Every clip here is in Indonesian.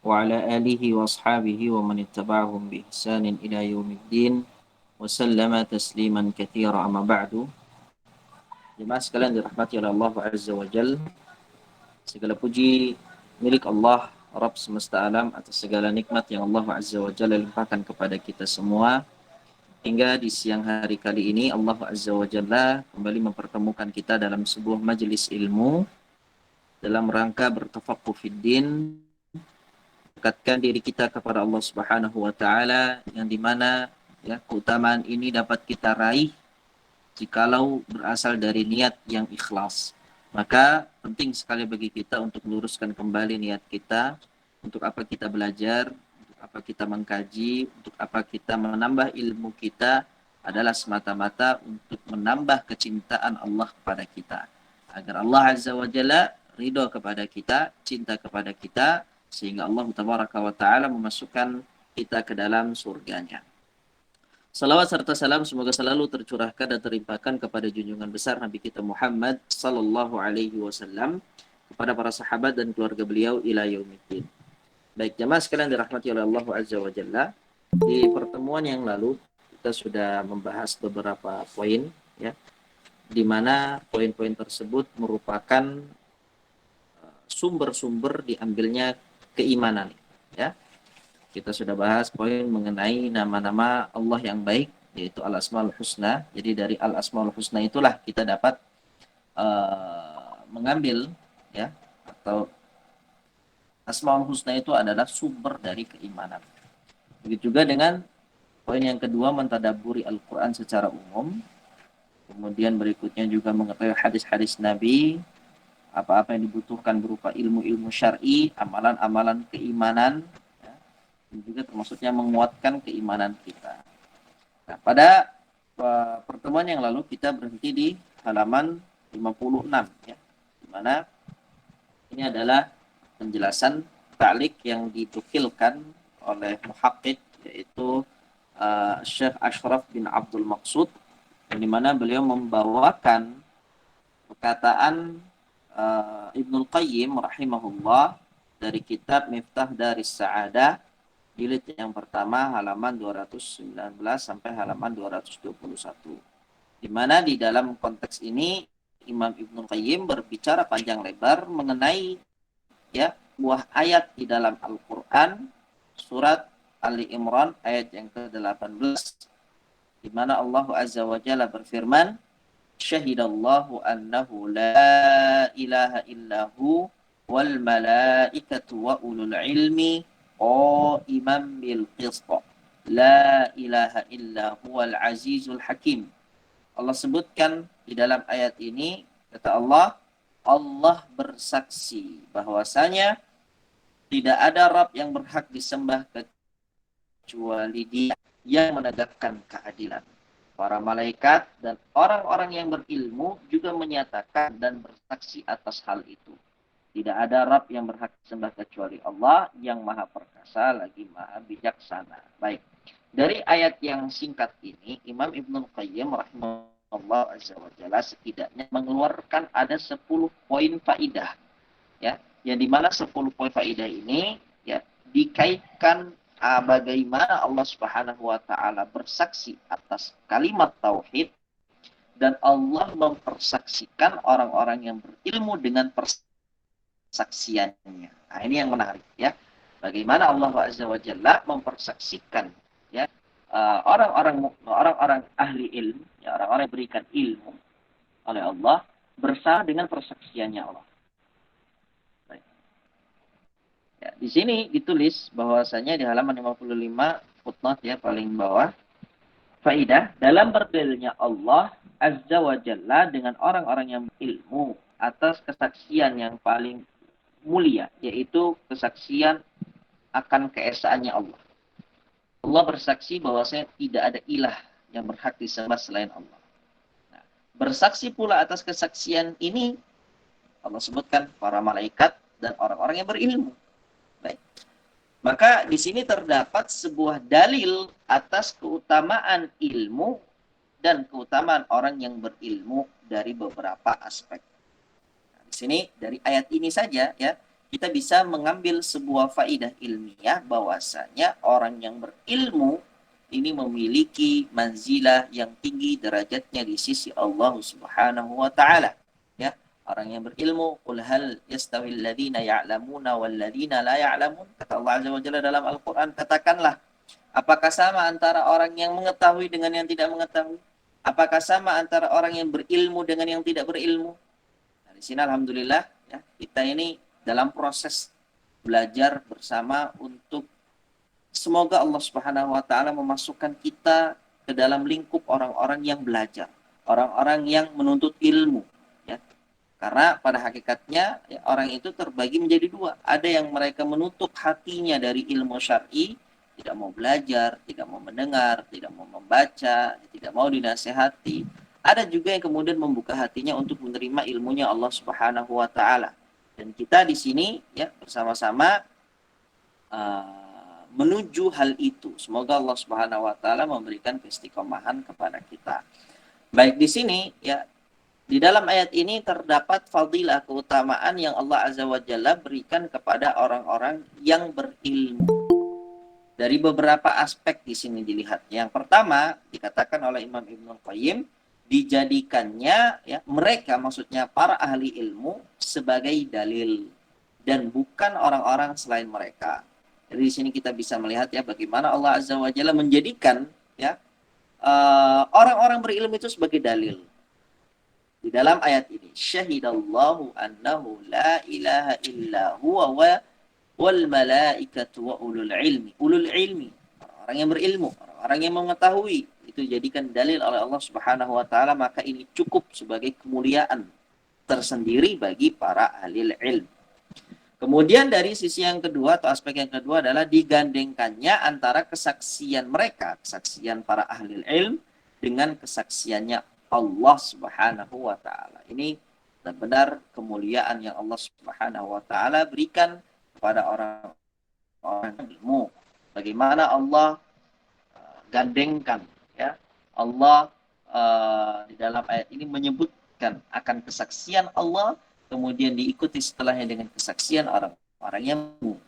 وعلى آله وأصحابه ومن اتبعهم بإحسان إلى يوم الدين وسلم تسليما كثيرا أما بعد. Jemaah sekalian dirahmati oleh Allah Azza wa Jal, segala puji milik Allah Rabb semesta alam atas segala nikmat yang Allah Azza wa Jalla limpahkan kepada kita semua. Hingga di siang hari kali ini Allah Azza wa Jalla kembali mempertemukan kita dalam sebuah majelis ilmu dalam rangka bertafaqquh fid din, dekatkan diri kita kepada Allah Subhanahu wa taala, yang dimana ya keutamaan ini dapat kita raih jikalau berasal dari niat yang ikhlas. Maka penting sekali bagi kita untuk meluruskan kembali niat kita, untuk apa kita belajar, untuk apa kita mengkaji, untuk apa kita menambah ilmu kita, adalah semata-mata untuk menambah kecintaan Allah kepada kita. Agar Allah Azza wa Jalla ridho kepada kita, cinta kepada kita, sehingga Allah Tabaraka wa Ta'ala memasukkan kita ke dalam surganya. Salawat serta salam semoga selalu tercurahkan dan terlimpahkan kepada junjungan besar Nabi kita Muhammad sallallahu alaihi wasallam, kepada para sahabat dan keluarga beliau ila yaumiddin. Baik, jemaah sekalian dirahmati oleh Allah Azza wa Jalla. Di pertemuan yang lalu kita sudah membahas beberapa poin, ya, di mana poin-poin tersebut merupakan sumber-sumber diambilnya keimanan, ya. Kita sudah bahas poin mengenai nama-nama Allah yang baik, yaitu Al-Asmaul Husna. Jadi dari Al-Asmaul Husna itulah kita dapat mengambil, ya, atau Asmaul Husna itu adalah sumber dari keimanan. Begitu juga dengan poin yang kedua, mentadabburi Al-Quran secara umum. Kemudian berikutnya juga mengetahui hadis-hadis Nabi, apa-apa yang dibutuhkan berupa ilmu-ilmu syar'i, amalan-amalan keimanan, juga termasuknya menguatkan keimanan kita. Nah, pada pertemuan yang lalu kita berhenti di halaman 56, ya, di mana ini adalah penjelasan ta'liq yang ditukilkan oleh muhaqqiq, yaitu Syekh Ashraf bin Abdul Maqsud, di mana beliau membawakan perkataan Ibnul Qayyim rahimahullah dari kitab Miftah Daris Sa'adah, jilid yang pertama halaman 219 sampai halaman 221. Di mana di dalam konteks ini Imam Ibnu Qayyim berbicara panjang lebar mengenai, ya, buah ayat di dalam Al-Qur'an, surat Ali Imran ayat yang ke-18, di mana Allah Azza wa Jalla berfirman, "Syahidallahu annahu la ilaha illahu wal malaikatu wa ulul ilmi qa'iman bil qist. La ilaha illa huwal azizul hakim." Allah sebutkan di dalam ayat ini, kata Allah, Allah bersaksi bahwasanya tidak ada Rabb yang berhak disembah kecuali Dia yang menegakkan keadilan. Para malaikat dan orang-orang yang berilmu juga menyatakan dan bersaksi atas hal itu. Tidak ada Rabb yang berhak disembah kecuali Allah yang maha perkasa lagi maha bijaksana. Baik. Dari ayat yang singkat ini, Imam Ibnu Qayyim rahimahullah azza wa jalla setidaknya mengeluarkan ada 10 poin faidah, ya, yang dimana 10 poin faidah ini, ya, dikaitkan bagaimana Allah Subhanahu wa taala bersaksi atas kalimat tauhid, dan Allah mempersaksikan orang-orang yang berilmu dengan persaksiannya. Nah, ini yang menarik, ya. Bagaimana Allah Azza wa Jalla mempersaksikan, ya, orang-orang ahli ilmu, ya, orang-orang yang berikan ilmu oleh Allah bersama dengan persaksiannya Allah. Baik. Ya, di sini ditulis bahwasanya di halaman 55 footnote, ya, paling bawah, faidah dalam berdalilnya Allah Azza wa Jalla dengan orang-orang yang berilmu atas kesaksian yang paling mulia, yaitu kesaksian akan keesaannya Allah. Allah bersaksi bahwasanya tidak ada ilah yang berhak disembah selain Allah. Nah, bersaksi pula atas kesaksian ini Allah sebutkan para malaikat dan orang-orang yang berilmu. Baik. Maka di sini terdapat sebuah dalil atas keutamaan ilmu dan keutamaan orang yang berilmu dari beberapa aspek. Nah, di sini dari ayat ini saja, ya, kita bisa mengambil sebuah faidah ilmiah bahwasanya orang yang berilmu ini memiliki manzilah yang tinggi derajatnya di sisi Allah Subhanahu wa taala. Ya, orang yang berilmu, qul hal yastawil ladzina ya'lamuna wal ladzina la ya'lamun. Kata Allah Azza wa Jalla dalam Al-Qur'an, katakanlah, apakah sama antara orang yang mengetahui dengan yang tidak mengetahui? Apakah sama antara orang yang berilmu dengan yang tidak berilmu? Nah, di sini alhamdulillah ya, kita ini dalam proses belajar bersama untuk semoga Allah Subhanahu wa taala memasukkan kita ke dalam lingkup orang-orang yang belajar, orang-orang yang menuntut ilmu ya. Karena pada hakikatnya ya, orang itu terbagi menjadi dua. Ada yang mereka menutup hatinya dari ilmu syar'i, tidak mau belajar, tidak mau mendengar, tidak mau membaca, tidak mau dinasehati. Ada juga yang kemudian membuka hatinya untuk menerima ilmunya Allah Subhanahu wa taala. Dan kita di sini ya bersama-sama menuju hal itu. Semoga Allah Subhanahu wa taala memberikan keistiqomahan kepada kita. Baik, di sini ya di dalam ayat ini terdapat fadilah keutamaan yang Allah Azza wa Jalla berikan kepada orang-orang yang berilmu. Dari beberapa aspek di sini dilihat. Yang pertama dikatakan oleh Imam Ibnul Qayyim, dijadikannya ya mereka, maksudnya para ahli ilmu, sebagai dalil dan bukan orang-orang selain mereka. Jadi di sini kita bisa melihat ya bagaimana Allah Azza wa Jalla menjadikan ya orang-orang berilmu itu sebagai dalil. Di dalam ayat ini, syahidallahu annahu la ilaha illa huwa wal malaikatu wa ulul ilmi. Ulul ilmi, orang yang berilmu, orang yang mengetahui, itu jadikan dalil oleh Allah Subhanahu wa taala, maka ini cukup sebagai kemuliaan tersendiri bagi para ahli ilmu. Kemudian dari sisi yang kedua atau aspek yang kedua adalah digandengkannya antara kesaksian mereka, kesaksian para ahli ilmu dengan kesaksiannya Allah Subhanahu wa taala. Ini benar-benar kemuliaan yang Allah Subhanahu wa taala berikan kepada orang-orang ilmu. Bagaimana Allah gandengkan ya. Allah di dalam ayat ini menyebutkan akan kesaksian Allah, kemudian diikuti setelahnya dengan kesaksian orang-orang yang ilmu.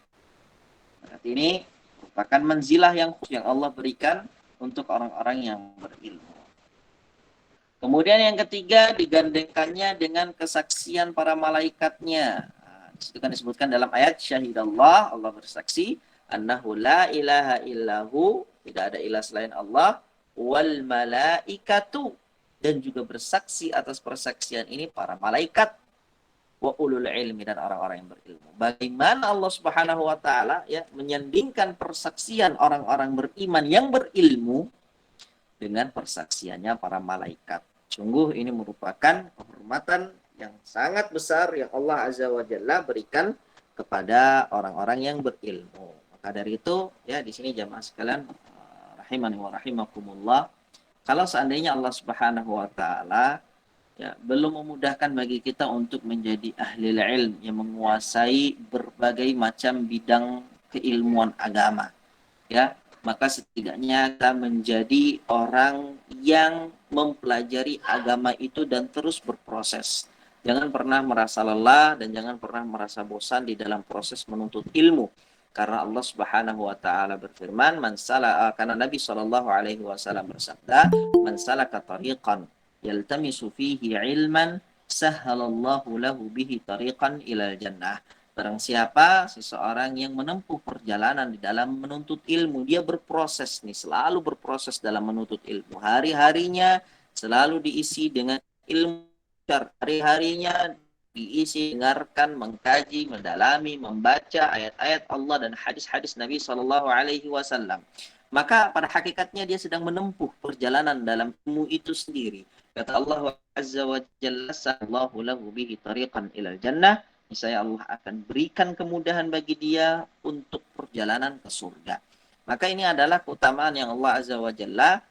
Berarti ini merupakan manzilah yang Allah berikan untuk orang-orang yang berilmu. Kemudian yang ketiga, digandengkannya dengan kesaksian para malaikatnya. Itu kan disebutkan dalam ayat syahidallah, Allah bersaksi, annahu la ilaha illahu, tidak ada ilah selain Allah, wal malaikatu, dan juga bersaksi atas persaksian ini para malaikat, wa ulul ilmi, dan orang-orang yang berilmu. Bagaimana Allah Subhanahu wa taala ya menyandingkan persaksian orang-orang beriman yang berilmu dengan persaksiannya para malaikat. Sungguh ini merupakan kehormatan yang sangat besar yang Allah Azza wa Jalla berikan kepada orang-orang yang berilmu. Maka dari itu ya di sini jamaah sekalian rahimani wa rahimakumullah, kalau seandainya Allah Subhanahu wa taala ya belum memudahkan bagi kita untuk menjadi ahli ilmu yang menguasai berbagai macam bidang keilmuan agama ya, maka setidaknya kita menjadi orang yang mempelajari agama itu dan terus berproses. Jangan pernah merasa lelah dan jangan pernah merasa bosan di dalam proses menuntut ilmu. Karena Allah Subhanahu wa taala berfirman, karena Nabi Shallallahu alaihi wasallam bersabda, "Man salaka tariqan yaltamisu fihi ilman, sahhalallahu lahu bihi tariqan ilal jannah." Barang siapa seseorang yang menempuh perjalanan di dalam menuntut ilmu, dia berproses nih, selalu berproses dalam menuntut ilmu. Hari-harinya selalu diisi dengan ilmu, hari-harinya diisi dengarkan, mengkaji, mendalami, membaca ayat-ayat Allah dan hadis-hadis Nabi Shallallahu alaihi wasallam. Maka pada hakikatnya dia sedang menempuh perjalanan dalam ilmu itu sendiri. Kata Allah Azza wa Jalla, "Sallallahu lahu bihi tariqan ilal jannah." Saya Allah akan berikan kemudahan bagi dia untuk perjalanan ke surga. Maka ini adalah keutamaan yang Allah Azza wa Jalla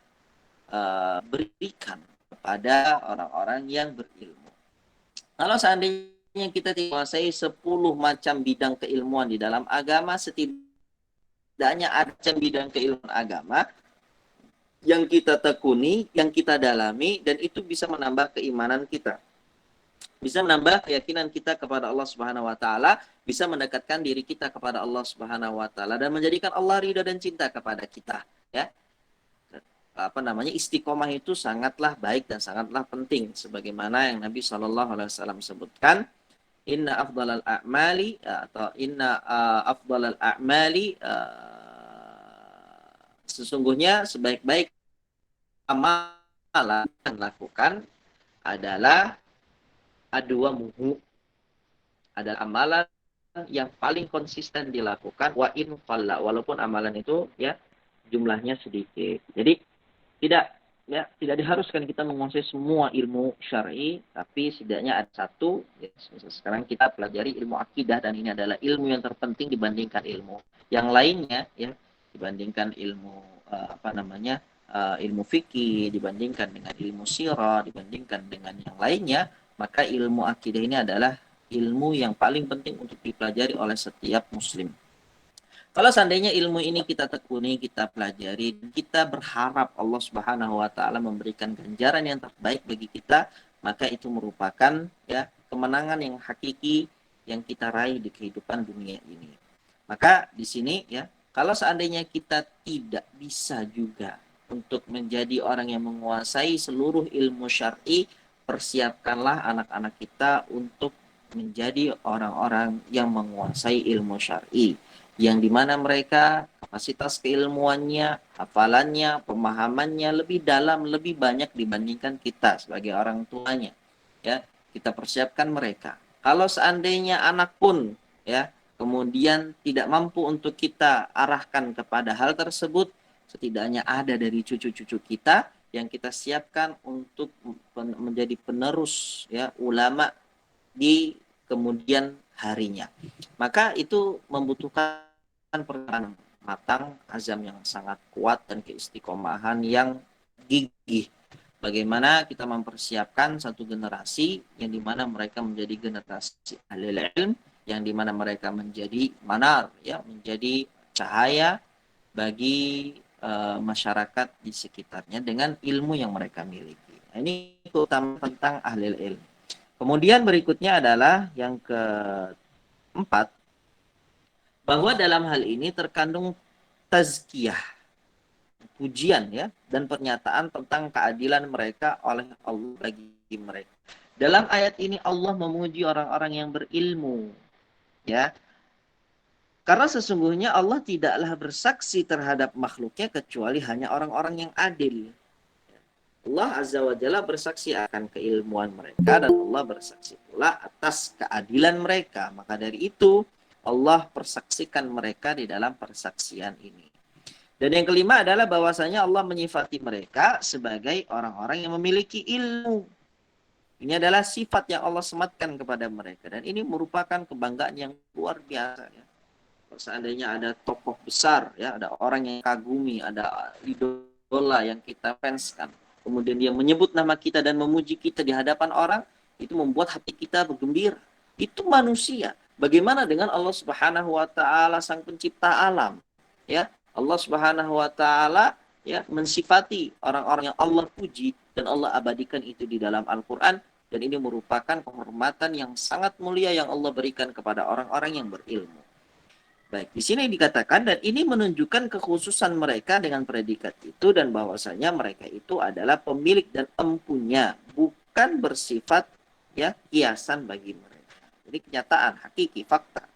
berikan kepada orang-orang yang berilmu. Kalau seandainya kita menguasai 10 macam bidang keilmuan di dalam agama, setidaknya ada macam bidang keilmuan agama yang kita tekuni, yang kita dalami, dan itu bisa menambah keimanan kita. bisa menambah keyakinan kita kepada Allah Subhanahu wa taala, bisa mendekatkan diri kita kepada Allah Subhanahu wa taala dan menjadikan Allah ridha dan cinta kepada kita, ya. Istiqomah itu sangatlah baik dan sangatlah penting sebagaimana yang Nabi Shallallahu alaihi wasallam sebutkan, inna afdalal a'mali atau inna afdalal a'mali sesungguhnya sebaik-baik amalan yang dilakukan adalah muhu, adalah amalan yang paling konsisten dilakukan wa in qalla, walaupun amalan itu ya jumlahnya sedikit. Jadi tidak diharuskan kita menguasai semua ilmu syar'i, tapi setidaknya ada satu. Ya, sekarang kita pelajari ilmu akidah dan ini adalah ilmu yang terpenting dibandingkan ilmu yang lainnya, ya, dibandingkan ilmu ilmu fikih, dibandingkan dengan ilmu sirah, dibandingkan dengan yang lainnya, maka ilmu akidah ini adalah ilmu yang paling penting untuk dipelajari oleh setiap muslim. Kalau seandainya ilmu ini kita tekuni, kita pelajari, kita berharap Allah Subhanahu wa taala memberikan ganjaran yang terbaik bagi kita, maka itu merupakan ya kemenangan yang hakiki yang kita raih di kehidupan dunia ini. Maka di sini ya, kalau seandainya kita tidak bisa juga untuk menjadi orang yang menguasai seluruh ilmu syar'i, persiapkanlah anak-anak kita untuk menjadi orang-orang yang menguasai ilmu syar'i, yang dimana mereka kapasitas keilmuannya, hafalannya, pemahamannya lebih dalam, lebih banyak dibandingkan kita sebagai orang tuanya. Ya, kita persiapkan mereka. Kalau seandainya anak pun ya kemudian tidak mampu untuk kita arahkan kepada hal tersebut, setidaknya ada dari cucu-cucu kita yang kita siapkan untuk menjadi penerus ya ulama di kemudian harinya. Maka itu membutuhkan perjalanan matang, azam yang sangat kuat dan keistiqomahan yang gigih. Bagaimana kita mempersiapkan satu generasi yang dimana mereka menjadi generasi ahli ilm, yang dimana mereka menjadi manar, ya, menjadi cahaya bagi masyarakat di sekitarnya dengan ilmu yang mereka miliki. Nah, ini keutamaan tentang ahli ilm. Kemudian berikutnya adalah yang keempat, bahwa dalam hal ini terkandung tazkiyah, pujian ya, dan pernyataan tentang keadilan mereka oleh Allah bagi mereka. Dalam ayat ini Allah memuji orang-orang yang berilmu, ya. Karena sesungguhnya Allah tidaklah bersaksi terhadap makhluknya kecuali hanya orang-orang yang adil. Allah Azza wa Jalla bersaksi akan keilmuan mereka dan Allah bersaksi pula atas keadilan mereka. Maka dari itu Allah persaksikan mereka di dalam persaksian ini. Dan yang kelima adalah bahwasanya Allah menyifati mereka sebagai orang-orang yang memiliki ilmu. Ini adalah sifat yang Allah sematkan kepada mereka. Dan ini merupakan kebanggaan yang luar biasa. Ya. Seandainya ada tokoh besar, ya, ada orang yang kagumi, ada idola yang kita fanskan, kemudian dia menyebut nama kita dan memuji kita di hadapan orang, itu membuat hati kita bergembira. Itu manusia. Bagaimana dengan Allah Subhanahu wa taala sang pencipta alam? Ya, Allah Subhanahu wa taala ya mensifati orang-orang yang Allah puji dan Allah abadikan itu di dalam Al-Qur'an, dan ini merupakan penghormatan yang sangat mulia yang Allah berikan kepada orang-orang yang berilmu. Baik, di sini dikatakan dan ini menunjukkan kekhususan mereka dengan predikat itu dan bahwasanya mereka itu adalah pemilik dan empunya, bukan bersifat ya kiasan bagi mereka. Jadi kenyataan, hakiki, fakta.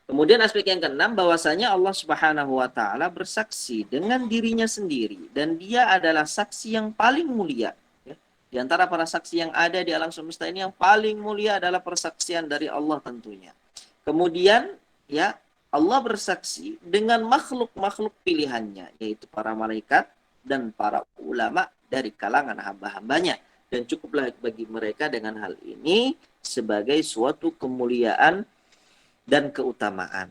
Kemudian aspek yang keenam bahwasanya Allah Subhanahu wa taala bersaksi dengan dirinya sendiri dan dia adalah saksi yang paling mulia. Ya. Di antara para saksi yang ada di alam semesta ini yang paling mulia adalah persaksian dari Allah tentunya. Kemudian ya Allah bersaksi dengan makhluk-makhluk pilihannya, yaitu para malaikat dan para ulama dari kalangan hamba-hambanya. Dan cukuplah bagi mereka dengan hal ini sebagai suatu kemuliaan dan keutamaan.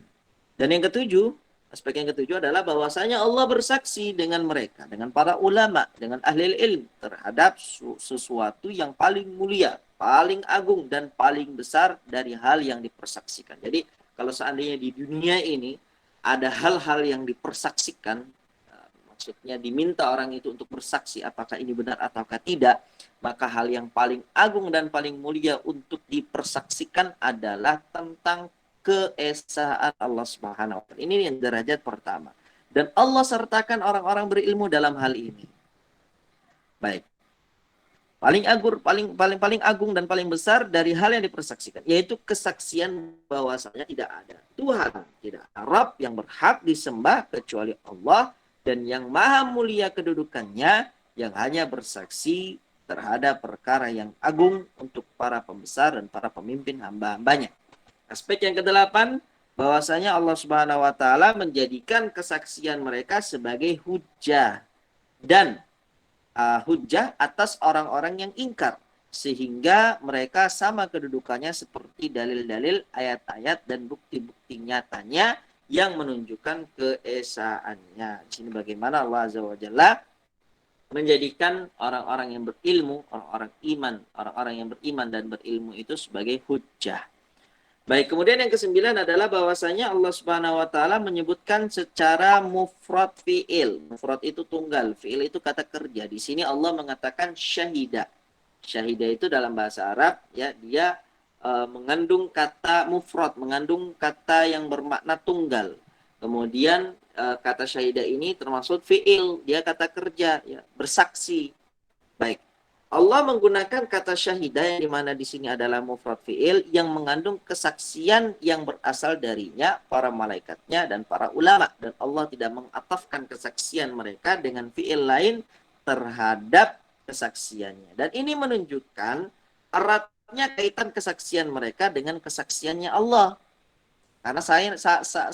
Dan yang ketujuh, aspek yang ketujuh adalah bahwasanya Allah bersaksi dengan mereka, dengan para ulama, dengan ahli ilm terhadap sesuatu yang paling mulia, paling agung dan paling besar dari hal yang dipersaksikan. Jadi kalau seandainya di dunia ini ada hal-hal yang dipersaksikan, maksudnya diminta orang itu untuk bersaksi apakah ini benar ataukah tidak, maka hal yang paling agung dan paling mulia untuk dipersaksikan adalah tentang keesaan Allah Subhanahu wa taala. Ini yang derajat pertama. Dan Allah sertakan orang-orang berilmu dalam hal ini. Baik. Paling agung, paling agung dan paling besar dari hal yang dipersaksikan, yaitu kesaksian bahwasanya tidak ada Tuhan, tidak ada Rabb yang berhak disembah kecuali Allah, dan yang maha mulia kedudukannya, yang hanya bersaksi terhadap perkara yang agung untuk para pembesar dan para pemimpin hamba-hambanya. Aspek yang kedelapan, bahwasanya Allah Subhanahu wa taala menjadikan kesaksian mereka sebagai hujjah dan hujjah atas orang-orang yang ingkar, sehingga mereka sama kedudukannya seperti dalil-dalil, ayat-ayat dan bukti-bukti nyatanya yang menunjukkan keesaannya. Di sini bagaimana Allah Azza wa Jalla menjadikan orang-orang yang berilmu, orang-orang yang beriman dan berilmu itu sebagai hujjah. Baik, kemudian yang kesembilan adalah bahwasanya Allah Subhanahu wa taala menyebutkan secara mufrad fiil. Mufrad itu tunggal, fiil itu kata kerja. Di sini Allah mengatakan syahida. Syahida itu dalam bahasa Arab ya, dia mengandung kata mufrad, mengandung kata yang bermakna tunggal. Kemudian kata syahida ini termasuk fiil, dia kata kerja ya, bersaksi. Baik. Allah menggunakan kata syahidah yang dimana di sini adalah mufrad fi'il yang mengandung kesaksian yang berasal darinya para malaikatnya dan para ulama, dan Allah tidak mengatafkan kesaksian mereka dengan fi'il lain terhadap kesaksiannya. Dan ini menunjukkan eratnya kaitan kesaksian mereka dengan kesaksiannya Allah. Karena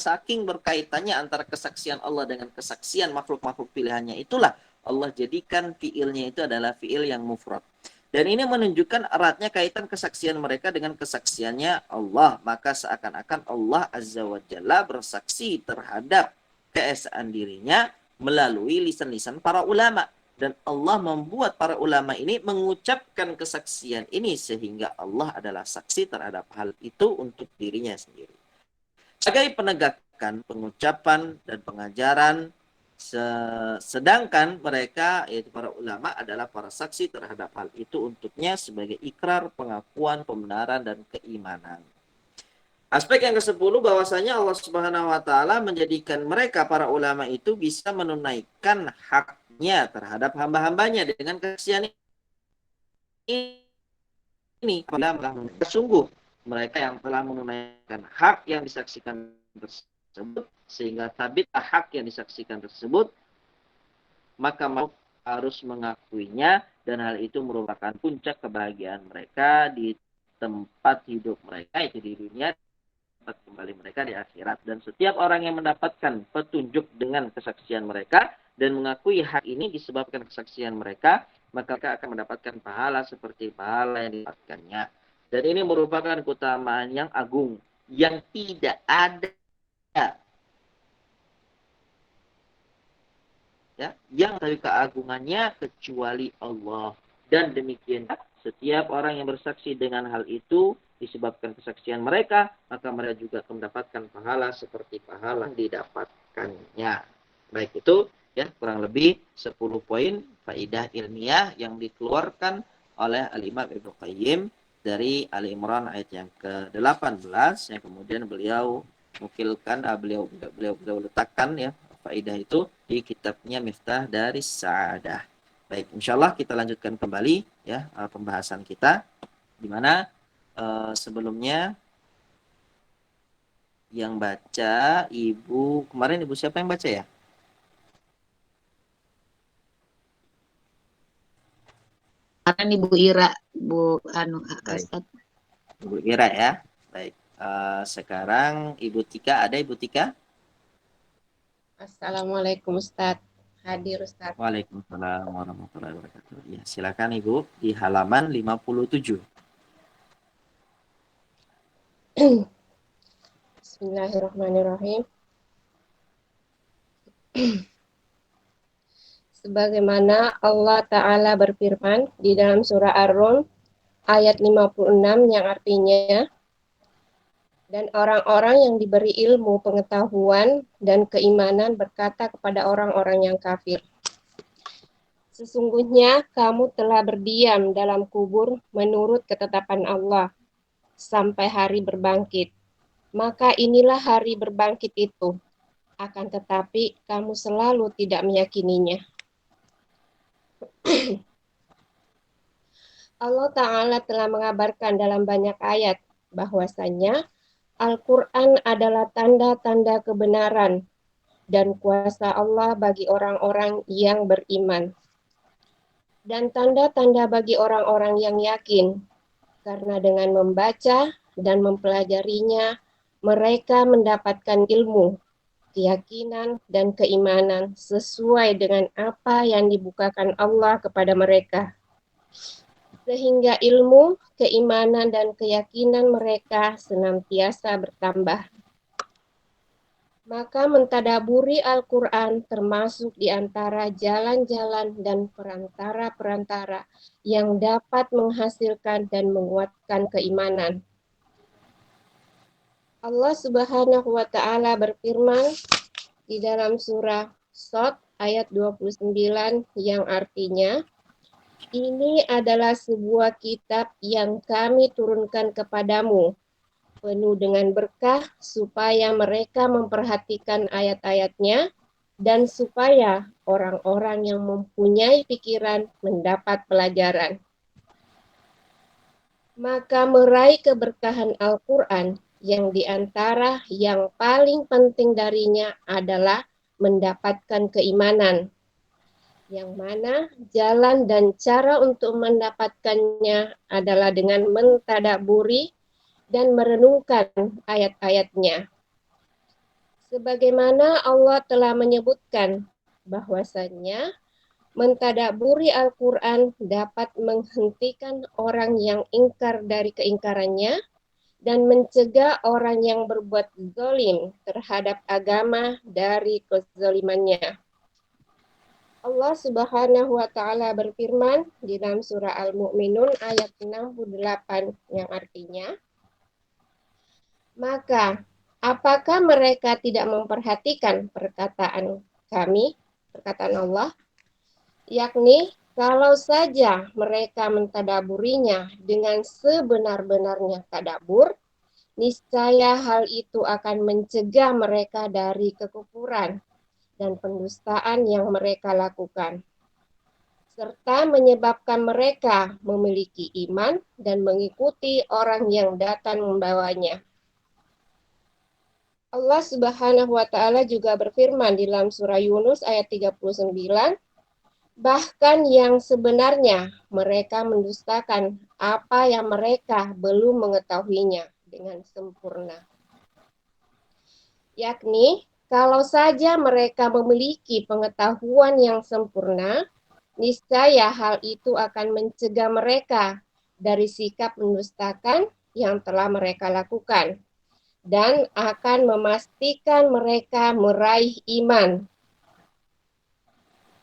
saking berkaitannya antara kesaksian Allah dengan kesaksian makhluk-makhluk pilihannya, itulah Allah jadikan fiilnya itu adalah fiil yang mufrad. Dan ini menunjukkan eratnya kaitan kesaksian mereka dengan kesaksiannya Allah. Maka seakan-akan Allah Azza wa Jalla bersaksi terhadap keesaan dirinya melalui lisan-lisan para ulama. Dan Allah membuat para ulama ini mengucapkan kesaksian ini sehingga Allah adalah saksi terhadap hal itu untuk dirinya sendiri. Sebagai penegakan pengucapan dan pengajaran, sedangkan mereka yaitu para ulama adalah para saksi terhadap hal itu untuknya sebagai ikrar, pengakuan, pembenaran dan keimanan. Aspek yang ke-10 bahwasanya Allah Subhanahu wa taala menjadikan mereka para ulama itu bisa menunaikan haknya terhadap hamba-hambanya dengan kesaksian ini. Sungguh mereka yang telah menunaikan hak yang disaksikan tersebut sehingga sabit hak yang disaksikan tersebut, maka harus mengakuinya, dan hal itu merupakan puncak kebahagiaan mereka di tempat hidup mereka, itu di dunia, tempat kembali mereka di akhirat. Dan setiap orang yang mendapatkan petunjuk dengan kesaksian mereka dan mengakui hak ini disebabkan kesaksian mereka, maka mereka akan mendapatkan pahala seperti pahala yang didapatkannya. Dan ini merupakan keutamaan yang agung yang tidak ada ya, yang dari keagungannya kecuali Allah. Dan demikian setiap orang yang bersaksi dengan hal itu disebabkan kesaksian mereka, maka mereka juga akan mendapatkan pahala seperti pahala yang didapatkannya. Baik, itu ya kurang lebih 10 poin faidah ilmiah yang dikeluarkan oleh Al-Imam Ibnu Qayyim dari Ali Imran ayat yang ke-18 yang kemudian beliau nukilkan, beliau letakkan ya faidah itu di kitabnya Miftah dari Sa'adah. Baik, insyaallah kita lanjutkan kembali ya pembahasan kita, di mana sebelumnya yang baca Ibu, kemarin Ibu siapa yang baca ya? Kan Ibu Ira, Bu Ustaz. Ibu Ira ya. Baik. Sekarang Ibu Tika, ada Ibu Tika? Assalamualaikum Ustaz. Hadir Ustaz. Waalaikumsalam warahmatullahi wabarakatuh. Ya, silakan Ibu di halaman 57. Bismillahirrahmanirrahim. Sebagaimana Allah Ta'ala berfirman di dalam surah Ar-Rum ayat 56 yang artinya, Dan orang-orang yang diberi ilmu, pengetahuan, dan keimanan berkata kepada orang-orang yang kafir, sesungguhnya kamu telah berdiam dalam kubur menurut ketetapan Allah sampai hari berbangkit. Maka inilah hari berbangkit itu. Akan tetapi kamu selalu tidak meyakininya. Allah Ta'ala telah mengabarkan dalam banyak ayat bahwasanya Al-Quran adalah tanda-tanda kebenaran dan kuasa Allah bagi orang-orang yang beriman. Dan tanda-tanda bagi orang-orang yang yakin, karena dengan membaca dan mempelajarinya, mereka mendapatkan ilmu, keyakinan, dan keimanan sesuai dengan apa yang dibukakan Allah kepada mereka. Sehingga ilmu, keimanan, dan keyakinan mereka senantiasa bertambah. Maka mentadaburi Al-Quran termasuk di antara jalan-jalan dan perantara-perantara yang dapat menghasilkan dan menguatkan keimanan. Allah Subhanahu wa Ta'ala berfirman di dalam surah Shad ayat 29 yang artinya, ini adalah sebuah kitab yang kami turunkan kepadamu, penuh dengan berkah supaya mereka memperhatikan ayat-ayatnya dan supaya orang-orang yang mempunyai pikiran mendapat pelajaran. Maka meraih keberkahan Al-Quran yang diantara yang paling penting darinya adalah mendapatkan keimanan, yang mana jalan dan cara untuk mendapatkannya adalah dengan mentadaburi dan merenungkan ayat-ayatnya. Sebagaimana Allah telah menyebutkan bahwasannya mentadaburi Al-Quran dapat menghentikan orang yang ingkar dari keingkarannya dan mencegah orang yang berbuat zalim terhadap agama dari kezalimannya. Allah Subhanahu wa Ta'ala berfirman di dalam surah Al-Mu'minun ayat 68 yang artinya, maka, apakah mereka tidak memperhatikan perkataan kami, perkataan Allah? Yakni, kalau saja mereka mentadaburinya dengan sebenar-benarnya tadabur, niscaya hal itu akan mencegah mereka dari kekufuran dan pendustaan yang mereka lakukan, serta menyebabkan mereka memiliki iman dan mengikuti orang yang datang membawanya. Allah Subhanahu wa Ta'ala juga berfirman di dalam surah Yunus ayat 39, bahkan yang sebenarnya mereka mendustakan apa yang mereka belum mengetahuinya dengan sempurna. Yakni, kalau saja mereka memiliki pengetahuan yang sempurna, niscaya hal itu akan mencegah mereka dari sikap mendustakan yang telah mereka lakukan, dan akan memastikan mereka meraih iman.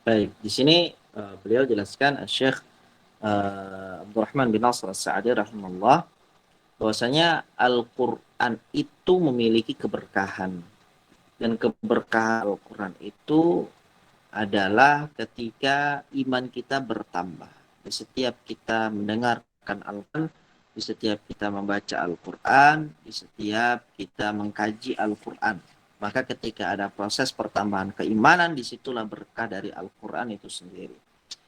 Baik, di sini beliau jelaskan Syekh Abdurrahman bin Nasr As-Sa'di rahimahullah bahwasanya Al-Qur'an itu memiliki keberkahan, dan keberkahan Al-Qur'an itu adalah ketika iman kita bertambah. Di setiap kita mendengarkan Al-Qur'an, di setiap kita membaca Al-Qur'an, di setiap kita mengkaji Al-Qur'an, maka ketika ada proses pertambahan keimanan, disitulah berkah dari Al-Qur'an itu sendiri.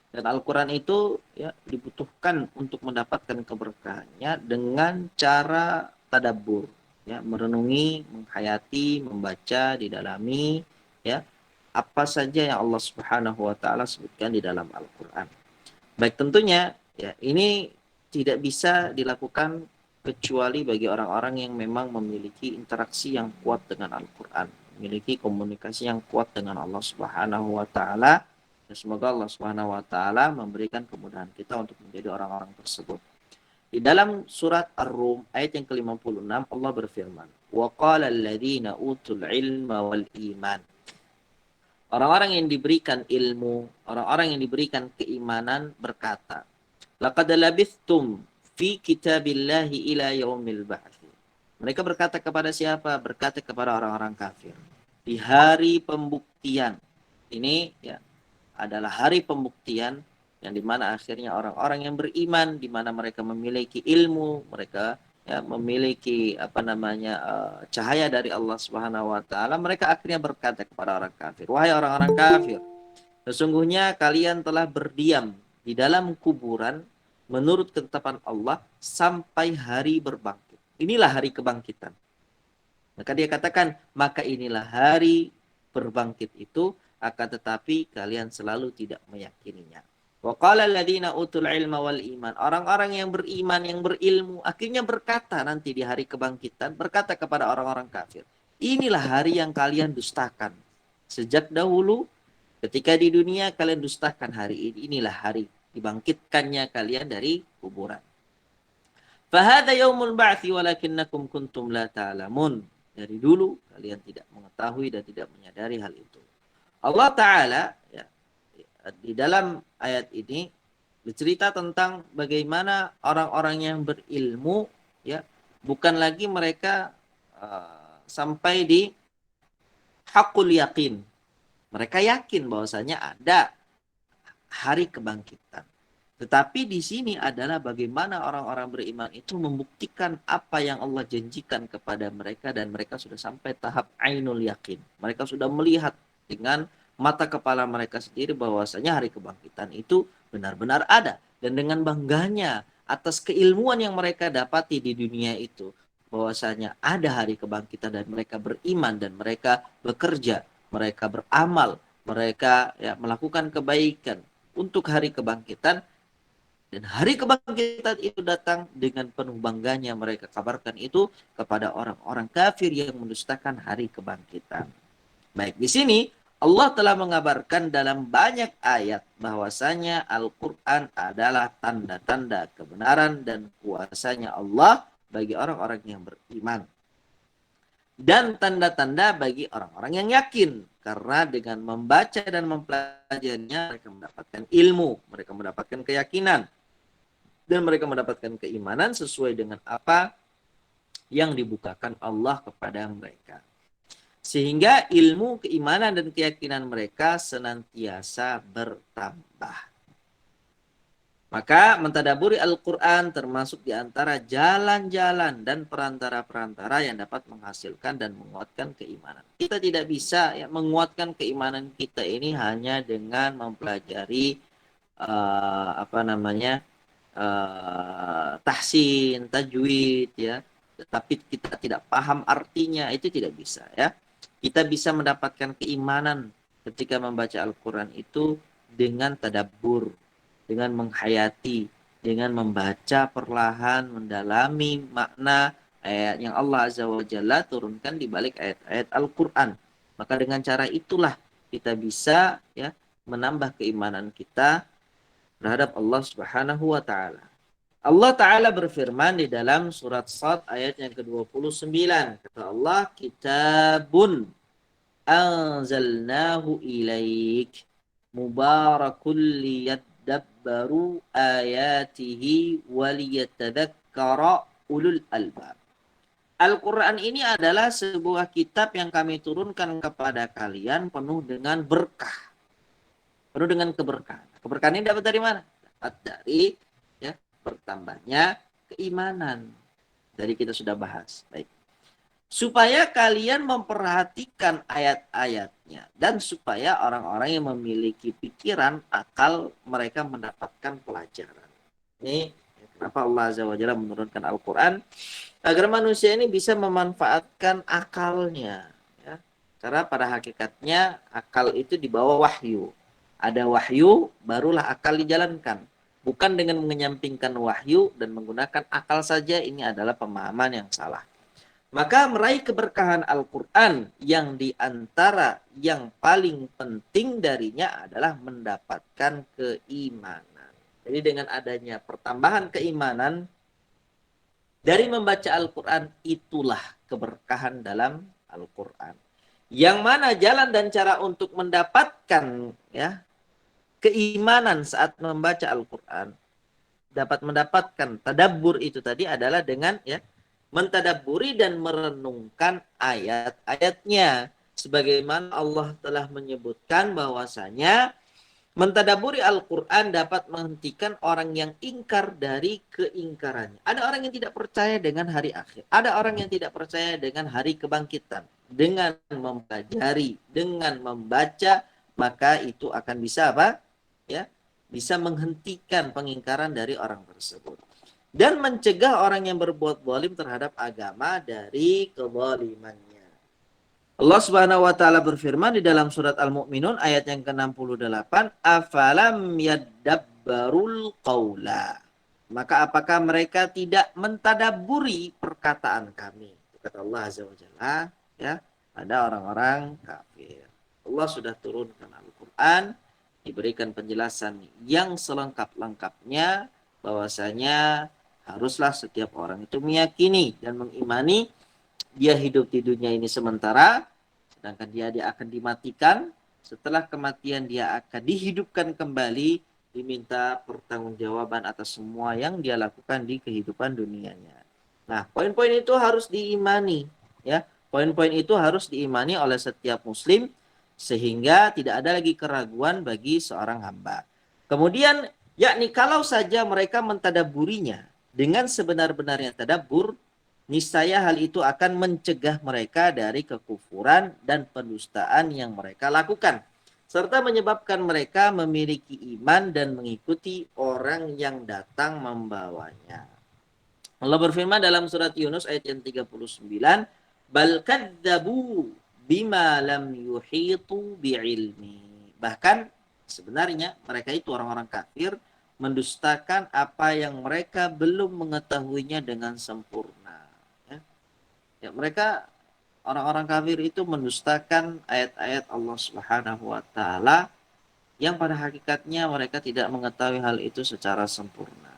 Dan Al-Quran itu ya dibutuhkan untuk mendapatkan keberkahannya dengan cara tadabbur, ya, merenungi, menghayati, membaca, didalami, ya, apa saja yang Allah Subhanahu wa taala sebutkan di dalam Al-Quran. Baik, tentunya ya ini tidak bisa dilakukan kecuali bagi orang-orang yang memang memiliki interaksi yang kuat dengan Al-Quran, memiliki komunikasi yang kuat dengan Allah Subhanahu wa taala. Dan semoga Allah Subhanahu wa taala memberikan kemudahan kita untuk menjadi orang-orang tersebut. Di dalam surat Ar-Rum ayat yang ke-56 Allah berfirman, "Wa qala alladziina utul ilma wal iman." Orang-orang yang diberikan ilmu, orang-orang yang diberikan keimanan berkata, "Laqad labithtum fi kitabillahi ila yaumil ba'ts." Mereka berkata kepada siapa? Berkata kepada orang-orang kafir. Di hari pembuktian. Ini ya adalah hari pembuktian yang dimana akhirnya orang-orang yang beriman, di mana mereka memiliki ilmu, mereka ya memiliki cahaya dari Allah Subhanahu wa taala, mereka akhirnya berkata kepada orang kafir, wahai orang-orang kafir, sesungguhnya kalian telah berdiam di dalam kuburan menurut ketetapan Allah sampai hari berbangkit. Inilah hari kebangkitan. Maka dia katakan, maka inilah hari berbangkit itu, akan tetapi kalian selalu tidak meyakininya. Wa qala alladziina utul ilma wal iman. Orang-orang yang beriman, yang berilmu, akhirnya berkata nanti di hari kebangkitan, berkata kepada orang-orang kafir, inilah hari yang kalian dustakan. Sejak dahulu, ketika di dunia kalian dustakan hari ini, inilah hari dibangkitkannya kalian dari kuburan. Fahada yaumul ba'thi walakinnakum kuntum la ta'lamun. Dari dulu kalian tidak mengetahui dan tidak menyadari hal itu. Allah Ta'ala ya, di dalam ayat ini bercerita tentang bagaimana orang-orang yang berilmu ya bukan lagi mereka sampai di hakul yakin. Mereka yakin bahwasanya ada hari kebangkitan. Tetapi di sini adalah bagaimana orang-orang beriman itu membuktikan apa yang Allah janjikan kepada mereka dan mereka sudah sampai tahap ainul yakin. Mereka sudah melihat dengan mata kepala mereka sendiri bahwasanya hari kebangkitan itu benar-benar ada. Dan dengan bangganya atas keilmuan yang mereka dapati di dunia itu, bahwasanya ada hari kebangkitan dan mereka beriman dan mereka bekerja, mereka beramal, mereka ya melakukan kebaikan untuk hari kebangkitan. Dan hari kebangkitan itu datang dengan penuh bangganya mereka kabarkan itu kepada orang-orang kafir yang mendustakan hari kebangkitan. Baik, di sini Allah telah mengabarkan dalam banyak ayat bahwasanya Al-Quran adalah tanda-tanda kebenaran dan kuasanya Allah bagi orang-orang yang beriman. Dan tanda-tanda bagi orang-orang yang yakin. Karena dengan membaca dan mempelajarinya mereka mendapatkan ilmu, mereka mendapatkan keyakinan. Dan mereka mendapatkan keimanan sesuai dengan apa yang dibukakan Allah kepada mereka. Sehingga ilmu, keimanan, dan keyakinan mereka senantiasa bertambah. Maka mentadaburi Al-Quran termasuk di antara jalan-jalan dan perantara-perantara yang dapat menghasilkan dan menguatkan keimanan. Kita tidak bisa ya, menguatkan keimanan kita ini hanya dengan mempelajari tahsin, tajwid ya, tapi kita tidak paham artinya, itu tidak bisa ya. Kita bisa mendapatkan keimanan ketika membaca Al-Quran itu dengan tadabbur, dengan menghayati, dengan membaca perlahan, mendalami makna ayat yang Allah Azza wa Jalla turunkan di balik ayat-ayat Al-Quran. Maka dengan cara itulah kita bisa ya menambah keimanan kita terhadap Allah Subhanahu wa taala. Allah taala berfirman di dalam surat Shad ayat yang ke-29. Kata Allah, kitabun anzalnahu ilaik mubarakul liyadabbaru ayatihi waliyatadzakkara ulul albab. Al-Quran ini adalah sebuah kitab yang kami turunkan kepada kalian penuh dengan berkah. Penuh dengan keberkahan. Keberkahan ini dapat dari mana? Dapat dari ya bertambahnya keimanan. Dari kita sudah bahas. Baik. Supaya kalian memperhatikan ayat-ayatnya dan supaya orang-orang yang memiliki pikiran, akal, mereka mendapatkan pelajaran. Ini kenapa Allah Azza wa Jalla menurunkan Al-Quran agar manusia ini bisa memanfaatkan akalnya. Ya. Karena pada hakikatnya akal itu dibawa wahyu. Ada wahyu, barulah akal dijalankan. Bukan dengan menyampingkan wahyu dan menggunakan akal saja, ini adalah pemahaman yang salah. Maka meraih keberkahan Al-Quran yang diantara yang paling penting darinya adalah mendapatkan keimanan. Jadi dengan adanya pertambahan keimanan dari membaca Al-Quran, itulah keberkahan dalam Al-Quran. Yang mana jalan dan cara untuk mendapatkan ya keimanan saat membaca Al-Quran, dapat mendapatkan tadabbur itu tadi adalah dengan ya mentadabburi dan merenungkan ayat-ayatnya. Sebagaimana Allah telah menyebutkan bahwasanya mentadaburi Al-Quran dapat menghentikan orang yang ingkar dari keingkarannya. Ada orang yang tidak percaya dengan hari akhir. Ada orang yang tidak percaya dengan hari kebangkitan. Dengan mempelajari, dengan membaca, maka itu akan bisa apa? Ya, bisa menghentikan pengingkaran dari orang tersebut. Dan mencegah orang yang berbuat zalim terhadap agama dari kezalimannya. Allah Subhanahu wa taala berfirman di dalam surat Al-Mu'minun ayat yang ke-68, "Afalam yaddabbarul qaula." Maka apakah mereka tidak mentadabburi perkataan kami? Kata Allah Azza wa Jalla, ya, ada orang-orang kafir. Allah sudah turunkan Al-Qur'an, diberikan penjelasan yang selengkap-lengkapnya bahwasanya haruslah setiap orang itu meyakini dan mengimani dia hidup di dunia ini sementara, sedangkan dia akan dimatikan. Setelah kematian dia akan dihidupkan kembali, diminta pertanggungjawaban atas semua yang dia lakukan di kehidupan dunianya. Nah, poin-poin itu harus diimani, ya. Poin-poin itu harus diimani oleh setiap muslim sehingga tidak ada lagi keraguan bagi seorang hamba. Kemudian, yakni kalau saja mereka mentadaburinya dengan sebenar-benarnya tadabbur, niscaya hal itu akan mencegah mereka dari kekufuran dan pendustaan yang mereka lakukan, serta menyebabkan mereka memiliki iman dan mengikuti orang yang datang membawanya. Allah berfirman dalam surat Yunus ayat yang 39, "Bal kadzabu bima lam yuhitu bi'ilmi." Bahkan sebenarnya mereka itu orang-orang kafir mendustakan apa yang mereka belum mengetahuinya dengan sempurna. Ya, mereka orang-orang kafir itu mendustakan ayat-ayat Allah Subhanahu wa taala yang pada hakikatnya mereka tidak mengetahui hal itu secara sempurna.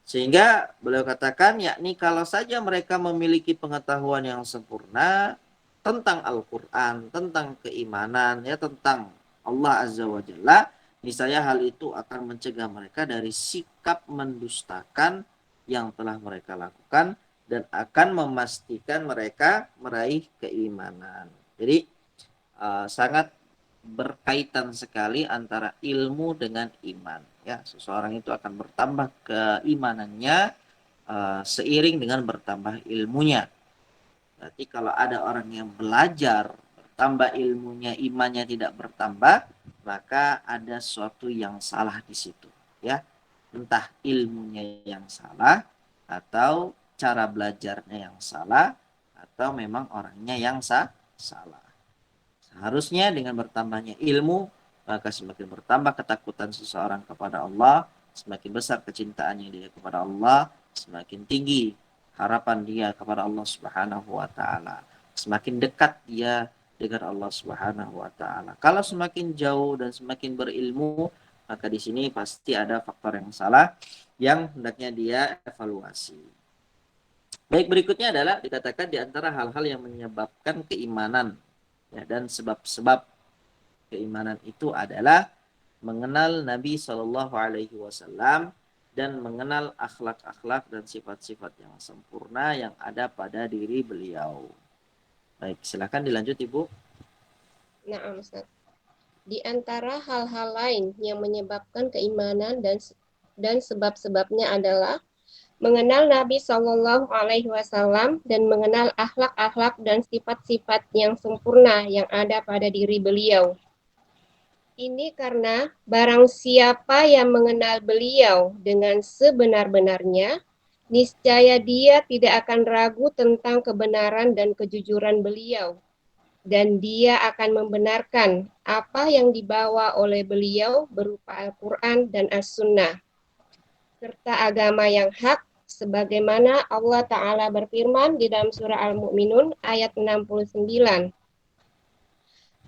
Sehingga beliau katakan, yakni kalau saja mereka memiliki pengetahuan yang sempurna tentang Al-Qur'an, tentang keimanan, ya, tentang Allah Azza wa Jalla, niscaya hal itu akan mencegah mereka dari sikap mendustakan yang telah mereka lakukan dan akan memastikan mereka meraih keimanan. Jadi sangat berkaitan sekali antara ilmu dengan iman. Ya, seseorang itu akan bertambah keimanannya seiring dengan bertambah ilmunya. Berarti kalau ada orang yang belajar, bertambah ilmunya, imannya tidak bertambah, maka ada sesuatu yang salah di situ. Ya, entah ilmunya yang salah atau cara belajarnya yang salah atau memang orangnya yang salah. Seharusnya dengan bertambahnya ilmu, maka semakin bertambah ketakutan seseorang kepada Allah, semakin besar kecintaannya dia kepada Allah, semakin tinggi harapan dia kepada Allah Subhanahu wa taala. Semakin dekat dia dengan Allah Subhanahu wa taala. Kalau semakin jauh dan semakin berilmu, maka di sini pasti ada faktor yang salah yang hendaknya dia evaluasi. Baik, berikutnya adalah dikatakan di antara hal-hal yang menyebabkan keimanan, ya, dan sebab-sebab keimanan itu adalah mengenal Nabi Shallallahu Alaihi Wasallam dan mengenal akhlak-akhlak dan sifat-sifat yang sempurna yang ada pada diri beliau. Baik, silakan dilanjut Ibu. Nah, Ustaz. Di antara hal-hal lain yang menyebabkan keimanan dan sebab-sebabnya adalah mengenal Nabi Shallallahu Alaihi Wasallam dan mengenal akhlak-akhlak dan sifat-sifat yang sempurna yang ada pada diri beliau. Ini karena barang siapa yang mengenal beliau dengan sebenar-benarnya, niscaya dia tidak akan ragu tentang kebenaran dan kejujuran beliau. Dan dia akan membenarkan apa yang dibawa oleh beliau berupa Al-Quran dan As-Sunnah, serta agama yang hak, sebagaimana Allah Ta'ala berfirman di dalam surah Al-Mu'minun ayat 69.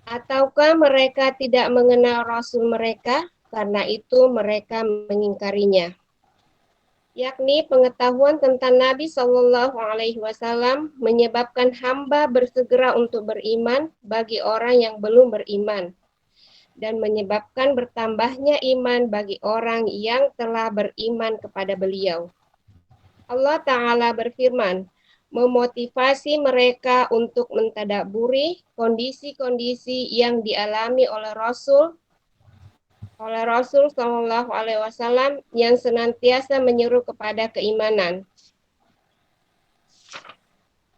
Ataukah mereka tidak mengenal Rasul mereka, karena itu mereka mengingkarinya. Yakni pengetahuan tentang Nabi Shallallahu Alaihi Wasallam menyebabkan hamba bersegera untuk beriman bagi orang yang belum beriman, dan menyebabkan bertambahnya iman bagi orang yang telah beriman kepada beliau. Allah Ta'ala berfirman, memotivasi mereka untuk mentadaburi kondisi-kondisi yang dialami oleh Rasul Shallallahu Alaihi Wasallam yang senantiasa menyeru kepada keimanan.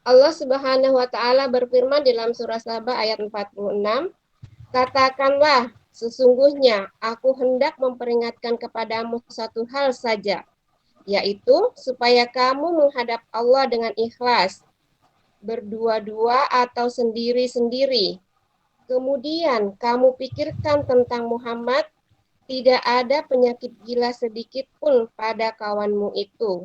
Allah Subhanahu wa taala berfirman dalam surah Saba ayat 46, "Katakanlah, sesungguhnya aku hendak memperingatkan kepadamu satu hal saja, yaitu supaya kamu menghadap Allah dengan ikhlas, berdua-dua atau sendiri-sendiri. Kemudian kamu pikirkan tentang Muhammad, tidak ada penyakit gila sedikit pun pada kawanmu itu.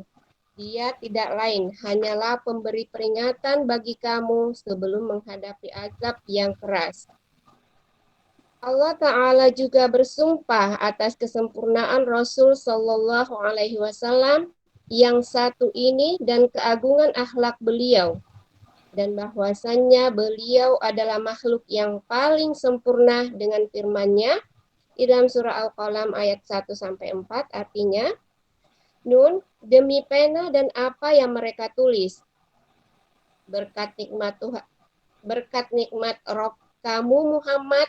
Dia tidak lain, hanyalah pemberi peringatan bagi kamu sebelum menghadapi azab yang keras." Allah Ta'ala juga bersumpah atas kesempurnaan Rasul Sallallahu Alaihi Wasallam yang satu ini dan keagungan akhlak beliau, dan bahwasannya beliau adalah makhluk yang paling sempurna dengan firman-Nya di dalam surah Al-Qalam ayat 1-4, artinya, Nun, demi pena dan apa yang mereka tulis, berkat nikmat Rob kamu Muhammad,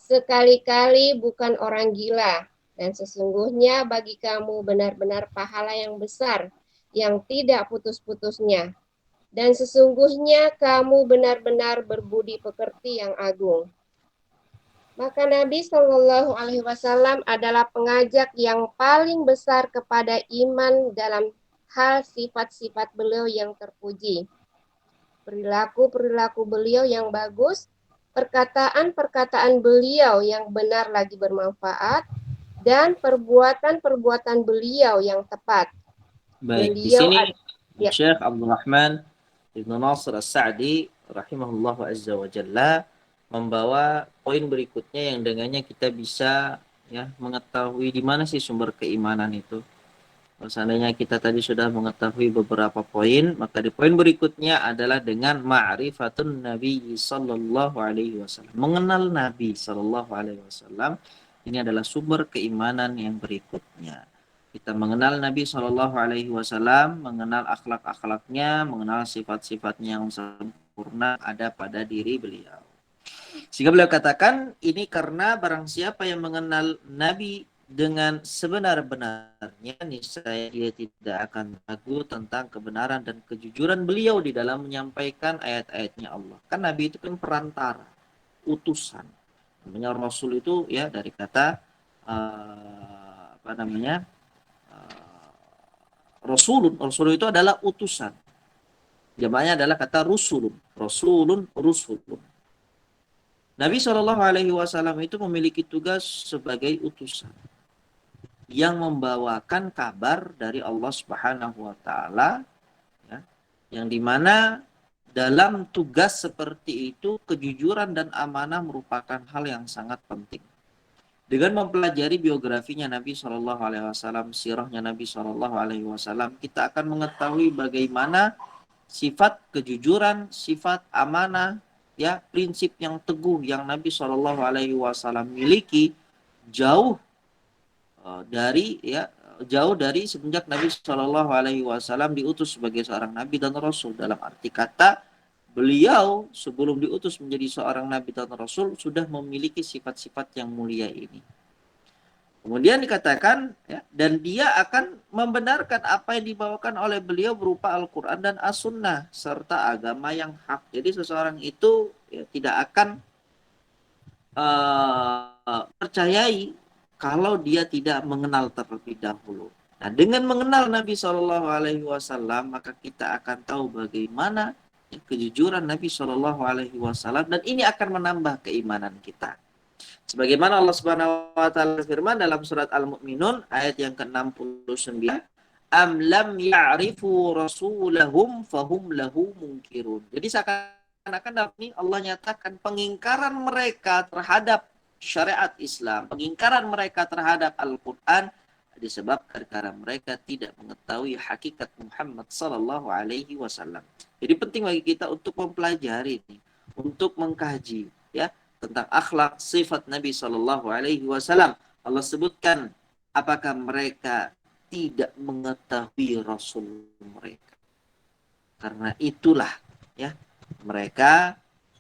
sekali-kali bukan orang gila, dan sesungguhnya bagi kamu benar-benar pahala yang besar, yang tidak putus-putusnya. Dan sesungguhnya kamu benar-benar berbudi pekerti yang agung. Maka Nabi Shallallahu Alaihi Wasallam adalah pengajak yang paling besar kepada iman dalam hal sifat-sifat beliau yang terpuji, perilaku-perilaku beliau yang bagus, perkataan-perkataan beliau yang benar lagi bermanfaat, dan perbuatan-perbuatan beliau yang tepat. Baik, di Beliau sini ya. Syekh Abdul Rahman Ibnu Nasir As-Sa'di rahimahullah azza wa jalla membawa poin berikutnya yang dengannya kita bisa ya mengetahui di mana sih sumber keimanan itu. Kalau seandainya kita tadi sudah mengetahui beberapa poin, maka di poin berikutnya adalah dengan ma'rifatun Nabi sallallahu alaihi wasallam. Mengenal Nabi sallallahu alaihi wasallam ini adalah sumber keimanan yang berikutnya. Kita mengenal Nabi sallallahu alaihi wasallam, mengenal akhlak-akhlaknya, mengenal sifat-sifatnya yang sempurna ada pada diri beliau. Sehingga beliau katakan ini karena barang siapa yang mengenal Nabi dengan sebenar-benarnya, niscaya dia tidak akan ragu tentang kebenaran dan kejujuran beliau di dalam menyampaikan ayat-ayatnya Allah. Kan Nabi itu kan perantara, utusan. Namanya Rasul itu ya dari kata Rasulun. Rasul itu adalah utusan. Jamaknya adalah kata rusulun. Rasulun, rusulun. Nabi Shallallahu Alaihi Wasallam itu memiliki tugas sebagai utusan yang membawakan kabar dari Allah Subhanahu Wa Taala, ya, yang dimana dalam tugas seperti itu kejujuran dan amanah merupakan hal yang sangat penting. Dengan mempelajari biografinya Nabi Shallallahu Alaihi Wasallam, sirahnya Nabi Shallallahu Alaihi Wasallam, kita akan mengetahui bagaimana sifat kejujuran, sifat amanah, ya prinsip yang teguh yang Nabi Shallallahu Alaihi Wasallam miliki jauh dari semenjak Nabi Shallallahu Alaihi Wasallam diutus sebagai seorang Nabi dan Rasul. Dalam arti kata beliau sebelum diutus menjadi seorang Nabi dan Rasul sudah memiliki sifat-sifat yang mulia ini. Kemudian dikatakan ya, dan dia akan membenarkan apa yang dibawakan oleh beliau berupa Al-Quran dan As-Sunnah serta agama yang hak. Jadi seseorang itu ya, tidak akan percayai kalau dia tidak mengenal terlebih dahulu. Nah, dengan mengenal Nabi Shallallahu Alaihi Wasallam maka kita akan tahu bagaimana ya, kejujuran Nabi Shallallahu Alaihi Wasallam dan ini akan menambah keimanan kita. Sebagaimana Allah Subhanahu wa taala berfirman dalam surat Al-Mu'minun ayat yang ke-69, am lam ya'rifu rasulahum fahum lahu munkirun. Jadi seakan-akan dalam ini Allah nyatakan pengingkaran mereka terhadap syariat Islam, pengingkaran mereka terhadap Al-Qur'an disebabkan karena mereka tidak mengetahui hakikat Muhammad sallallahu alaihi wasallam. Jadi penting bagi kita untuk mempelajari ini, untuk mengkaji ya tentang akhlak sifat Nabi Shallallahu Alaihi Wasallam. Allah sebutkan apakah mereka tidak mengetahui Rasul mereka. Karena itulah ya mereka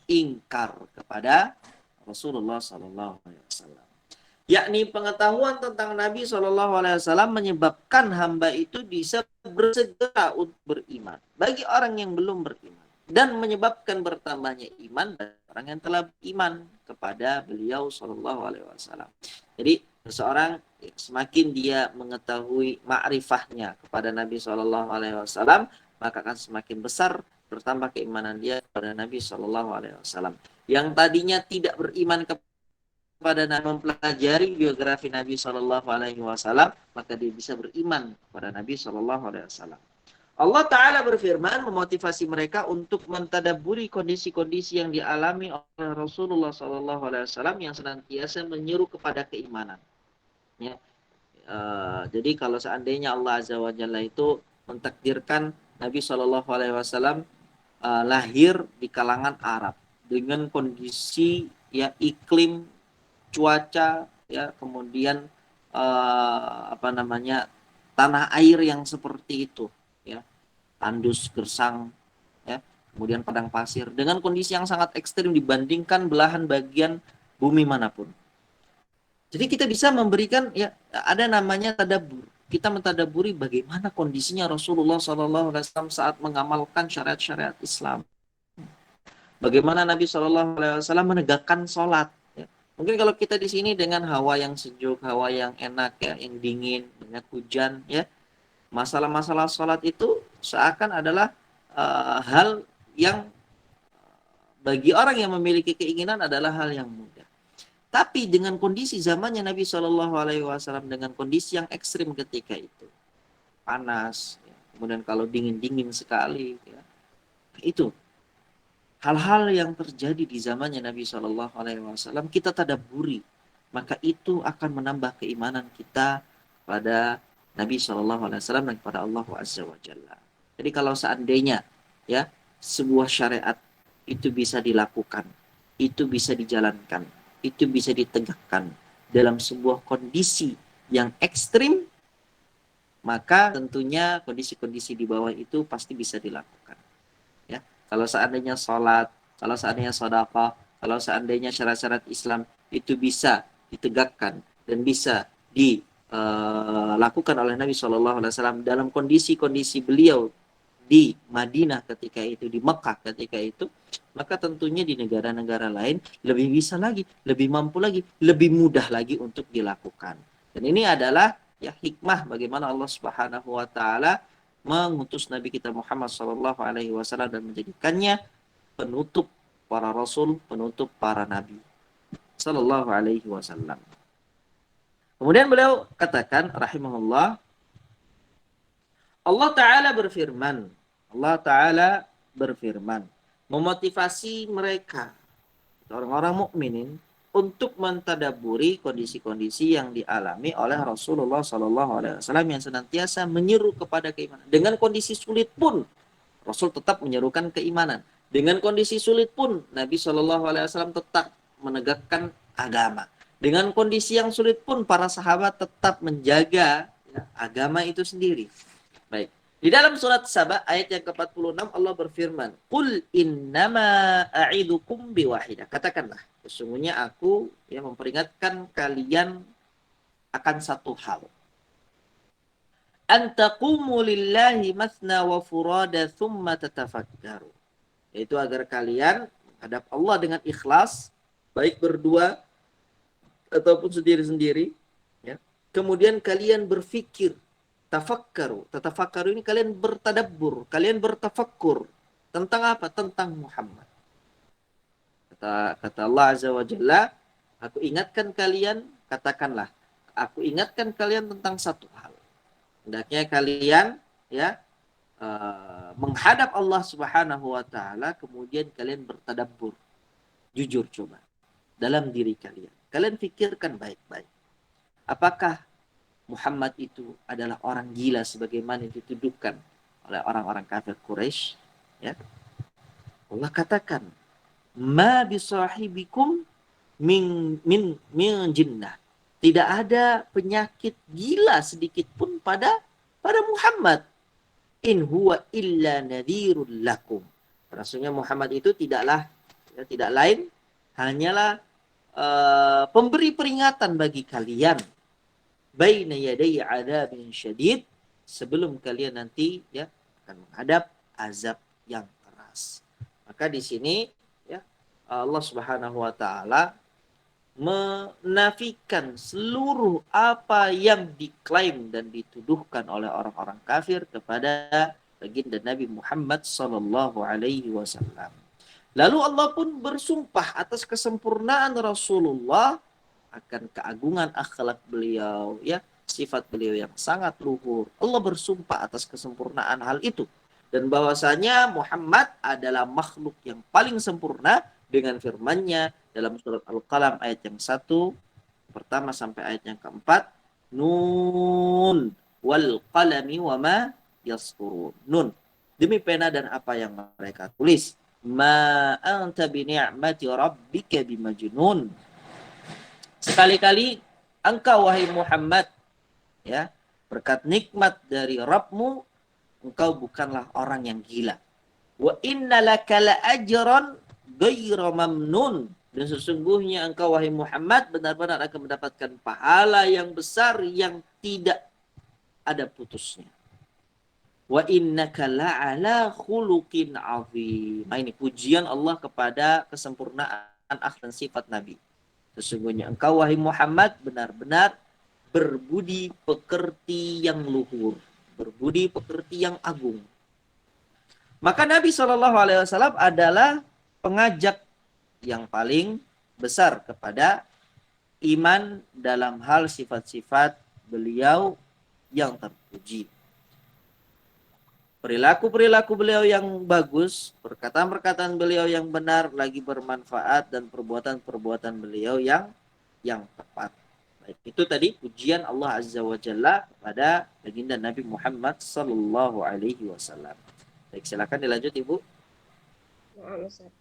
ingkar kepada Rasulullah Sallallahu Alaihi Wasallam. Yakni pengetahuan tentang Nabi Sallallahu Alaihi Wasallam menyebabkan hamba itu bisa bersegera untuk beriman bagi orang yang belum beriman dan menyebabkan bertambahnya iman bagi orang yang telah beriman kepada beliau Sallallahu Alaihi Wasallam. Jadi seseorang semakin dia mengetahui ma'rifahnya kepada Nabi Sallallahu Alaihi Wasallam, maka akan semakin besar bertambah keimanan dia kepada Nabi Sallallahu Alaihi Wasallam. Yang tadinya tidak beriman kepada mempelajari biografi Nabi Sallallahu Alaihi Wasallam, maka dia bisa beriman kepada Nabi Sallallahu Alaihi Wasallam. Allah Ta'ala berfirman memotivasi mereka untuk mentadabburi kondisi-kondisi yang dialami oleh Rasulullah Sallallahu Alaihi Wasallam yang senantiasa menyeru kepada keimanan. Ya. Jadi kalau seandainya Allah Azza wa Jalla itu mentakdirkan Nabi Sallallahu Alaihi Wasallam lahir di kalangan Arab dengan kondisi ya iklim, cuaca, ya kemudian tanah air yang seperti itu, ya tandus, gersang, ya kemudian padang pasir dengan kondisi yang sangat ekstrim dibandingkan belahan bagian bumi manapun. Jadi kita bisa memberikan ya ada namanya tadabbur. Kita mentadaburi bagaimana kondisinya Rasulullah SAW saat mengamalkan syariat-syariat Islam. Bagaimana Nabi SAW menegakkan sholat. Ya. Mungkin kalau kita di sini dengan hawa yang sejuk, hawa yang enak, ya, yang dingin, banyak hujan, ya, masalah-masalah sholat itu seakan adalah hal yang bagi orang yang memiliki keinginan adalah hal yang mudah. Tapi dengan kondisi zamannya Nabi Shallallahu Alaihi Wasallam dengan kondisi yang ekstrim ketika itu, panas, ya, kemudian kalau dingin sekali, ya, itu hal-hal yang terjadi di zamannya Nabi Shallallahu Alaihi Wasallam kita tadabburi, maka itu akan menambah keimanan kita pada Nabi Shallallahu Alaihi Wasallam dan kepada Allah Azza wa Jalla. Jadi kalau seandainya ya sebuah syariat itu bisa dilakukan, itu bisa dijalankan, itu bisa ditegakkan dalam sebuah kondisi yang ekstrim, maka tentunya kondisi-kondisi di bawah itu pasti bisa dilakukan. Ya, kalau seandainya sholat, kalau seandainya sedekah, kalau seandainya syarat-syarat Islam itu bisa ditegakkan dan bisa dilakukan oleh Nabi Shallallahu Alaihi Wasallam dalam kondisi-kondisi beliau di Madinah ketika itu, di Mekah ketika itu, maka tentunya di negara-negara lain lebih bisa lagi, lebih mampu lagi, lebih mudah lagi untuk dilakukan. Dan ini adalah ya hikmah bagaimana Allah Subhanahu wa taala mengutus Nabi kita Muhammad sallallahu alaihi wasallam dan menjadikannya penutup para rasul, penutup para nabi sallallahu alaihi wasallam. Kemudian beliau katakan rahimahullah, Allah Ta'ala berfirman memotivasi mereka orang-orang mukminin untuk mentadabburi kondisi-kondisi yang dialami oleh Rasulullah Sallallahu Alaihi Wasallam yang senantiasa menyeru kepada keimanan. Dengan kondisi sulit pun Rasul tetap menyerukan keimanan. Dengan kondisi sulit pun Nabi Sallallahu Alaihi Wasallam tetap menegakkan agama. Dengan kondisi yang sulit pun para sahabat tetap menjaga ya, agama itu sendiri. Baik. Di dalam surat Saba ayat yang ke-46 Allah berfirman, "Qul innama a'idukum biwahidah." Katakanlah, sesungguhnya aku yang memperingatkan kalian akan satu hal. An taqumu lillahi mathna wa furada thumma tatafakkaru. Yaitu agar kalian menghadap Allah dengan ikhlas, baik berdua ataupun sendiri-sendiri, ya. Kemudian kalian berfikir, tatafakkaru ini kalian bertadabbur, kalian bertafakkur tentang apa? Tentang Muhammad. Kata Allah Azza wa Jalla, aku ingatkan kalian, katakanlah, aku ingatkan kalian tentang satu hal. Hendaknya kalian ya menghadap Allah Subhanahu wa taala, kemudian kalian bertadabbur. Jujur coba dalam diri kalian. Kalian pikirkan baik-baik. Apakah Muhammad itu adalah orang gila sebagaimana dituduhkan oleh orang-orang kafir Quraisy, ya? Allah katakan, "Ma bisahibikum min jinnah." Tidak ada penyakit gila sedikit pun pada Muhammad. In huwa illa nadhirul lakum. Rasulnya Muhammad itu tidak lain hanyalah pemberi peringatan bagi kalian baina yaday adzabin syadid, sebelum kalian nanti ya akan menghadap azab yang keras. Maka di sini ya Allah Subhanahu wa taala menafikan seluruh apa yang diklaim dan dituduhkan oleh orang-orang kafir kepada baginda Nabi Muhammad sallallahu alaihi wasallam. Lalu Allah pun bersumpah atas kesempurnaan Rasulullah, akan keagungan akhlak beliau, ya, sifat beliau yang sangat luhur. Allah bersumpah atas kesempurnaan hal itu dan bahwasanya Muhammad adalah makhluk yang paling sempurna dengan firman-Nya dalam surat Al-Qalam ayat yang 1 pertama sampai ayat yang keempat, Nun wal qalami wama yasturun. Nun, demi pena dan apa yang mereka tulis. Ma anta bi ni'mati rabbika bimajnun. Sekali-kali engkau wahai Muhammad, ya, berkat nikmat dari Rabbmu, engkau bukanlah orang yang gila. Wa innalaka la ajran ghairu mamnun. Dan sesungguhnya engkau wahai Muhammad benar-benar akan mendapatkan pahala yang besar yang tidak ada putusnya. Wa innaka la'ala khuluqin 'azim. Nah, ini pujian Allah kepada kesempurnaan akhlak dan sifat Nabi. Sesungguhnya engkau wahai Muhammad benar-benar berbudi pekerti yang luhur, berbudi pekerti yang agung. Maka Nabi SAW adalah pengajak yang paling besar kepada iman dalam hal sifat-sifat beliau yang terpuji. Perilaku-perilaku beliau yang bagus, perkataan-perkataan beliau yang benar, lagi bermanfaat, dan perbuatan-perbuatan beliau yang tepat. Baik, itu tadi pujian Allah Azza wa Jalla kepada baginda Nabi Muhammad sallallahu alaihi wasallam. Baik, silakan dilanjut Ibu. Nah, Ustaz.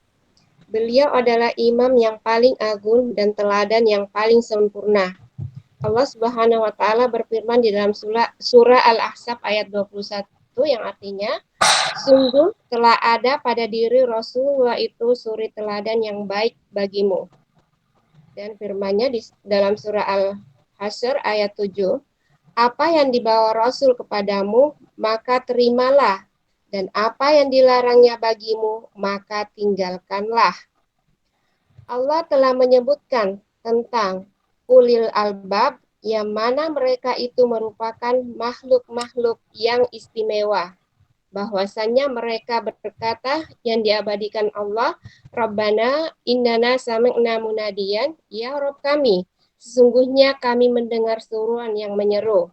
Beliau adalah imam yang paling agung dan teladan yang paling sempurna. Allah Subhanahu wa taala berfirman di dalam surah Al-Ahzab ayat 21 yang artinya, sungguh telah ada pada diri Rasulullah itu suri teladan yang baik bagimu. Dan firman-Nya di dalam surah Al-Hasyr ayat 7, apa yang dibawa Rasul kepadamu, maka terimalah, dan apa yang dilarangnya bagimu, maka tinggalkanlah. Allah telah menyebutkan tentang ulil albab, yang mana mereka itu merupakan makhluk-makhluk yang istimewa. Bahwasanya mereka berkata yang diabadikan Allah, Rabbana innana sami'na munadiyan, ya Rabb kami, sesungguhnya kami mendengar seruan yang menyeru.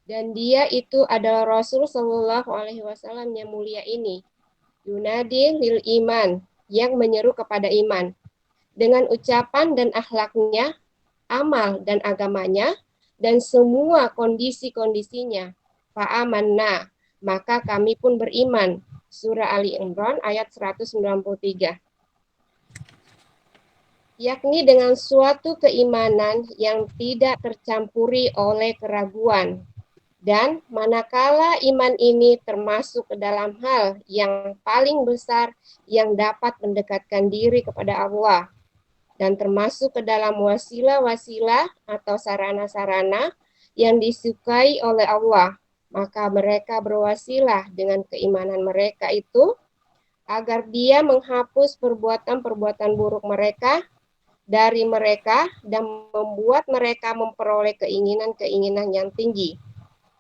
Dan dia itu adalah Rasul Shallallahu Alaihi Wasallam yang mulia ini, yunadi lil iman, yang menyeru kepada iman dengan ucapan dan akhlaknya, amal dan agamanya, dan semua kondisi-kondisinya. Fa'amanna, maka kami pun beriman. Surah Ali Imran ayat 193. Yakni dengan suatu keimanan yang tidak tercampuri oleh keraguan. Dan manakala iman ini termasuk ke dalam hal yang paling besar yang dapat mendekatkan diri kepada Allah, dan termasuk ke dalam wasilah-wasilah atau sarana-sarana yang disukai oleh Allah, maka mereka berwasilah dengan keimanan mereka itu agar dia menghapus perbuatan-perbuatan buruk mereka dari mereka dan membuat mereka memperoleh keinginan-keinginan yang tinggi.